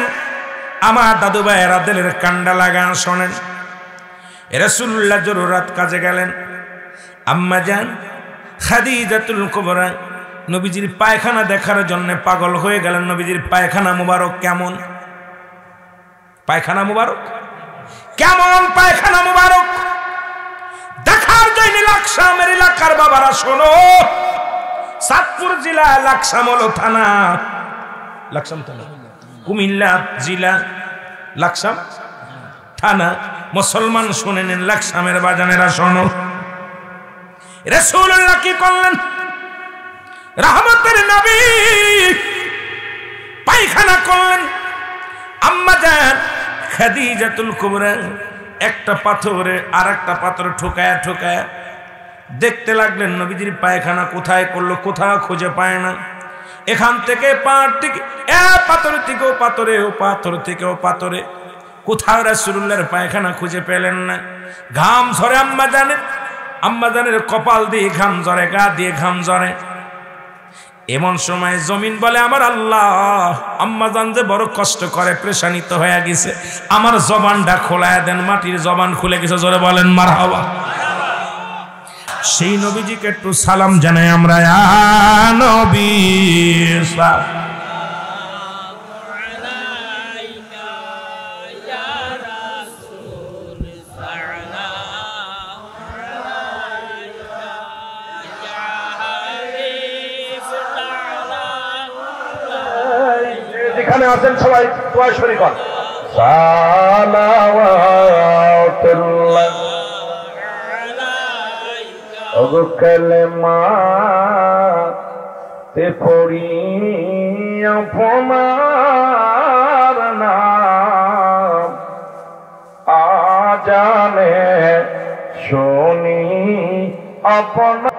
S1: আমার দাদু ভাইয়েরা দিলের কান্ডা লাগান শোনেন। রাসূলুল্লাহ জরুরাত কাজে গেলেন। আম্মা জান খাদিজাতুল কুবরা নবীজির পায়খানা দেখার জন্য পাগল হয়ে গেলেন। নবীজির পায়খানা মুবারক কেমন? পায়খানা মুবারক কেমন? পায়খানা মুবারক দেখার জন্য লাকসামের এলাকার বাবারা শোনো, চাঁদপুর জেলা লাকসাম হলো থানা, লাকসাম থানা, কুমিল্লা জেলা লাকসাম থানা। মুসলমান শুনে নেন, লাকসামের বাজানেরা শোনো। রাসূলুল্লাহ কি করলেন? রহমতের নবী পায়খানা করলেন। আম্মা জান খাদিজাতুল কুবরা একটা পাথরে আর একটা পাথর ঠোকায়া ঠোকায়া দেখতে লাগলেন নবীজির পায়খানা কোথায় করলো, কোথাও খুঁজে পায় না। এখান থেকে পাহাড় থেকে পাথর থেকেও পাথরে, ও পাথর থেকেও পাথরে, কোথাও রাসূলুল্লাহর পায়খানা খুঁজে পেলেন না। ঘাম ঝরে আম্মা জানের কপাল দিয়ে ঘাম ঝরে, গা দিয়ে ঘাম ঝরে। এমন সময় জমিন বলে, আমার আল্লাহ, আম্মা জান যে বড় কষ্ট করে, পেরেশানিত হয়ে গেছে, আমার জবানটা খোলায় দেন। মাটির জবান খুলে গেছে, জোরে বলেন মারহাবা। সেই নবীজিকে একটু সালাম জানাই আমরা, ইয়া নবী
S2: যেখানে আছেন সবাই দোয়া শরীক হন। সালাওয়াতুল্লাহ ওগো কালেমা তে পড়ি আপনার নাম, আজানে আপন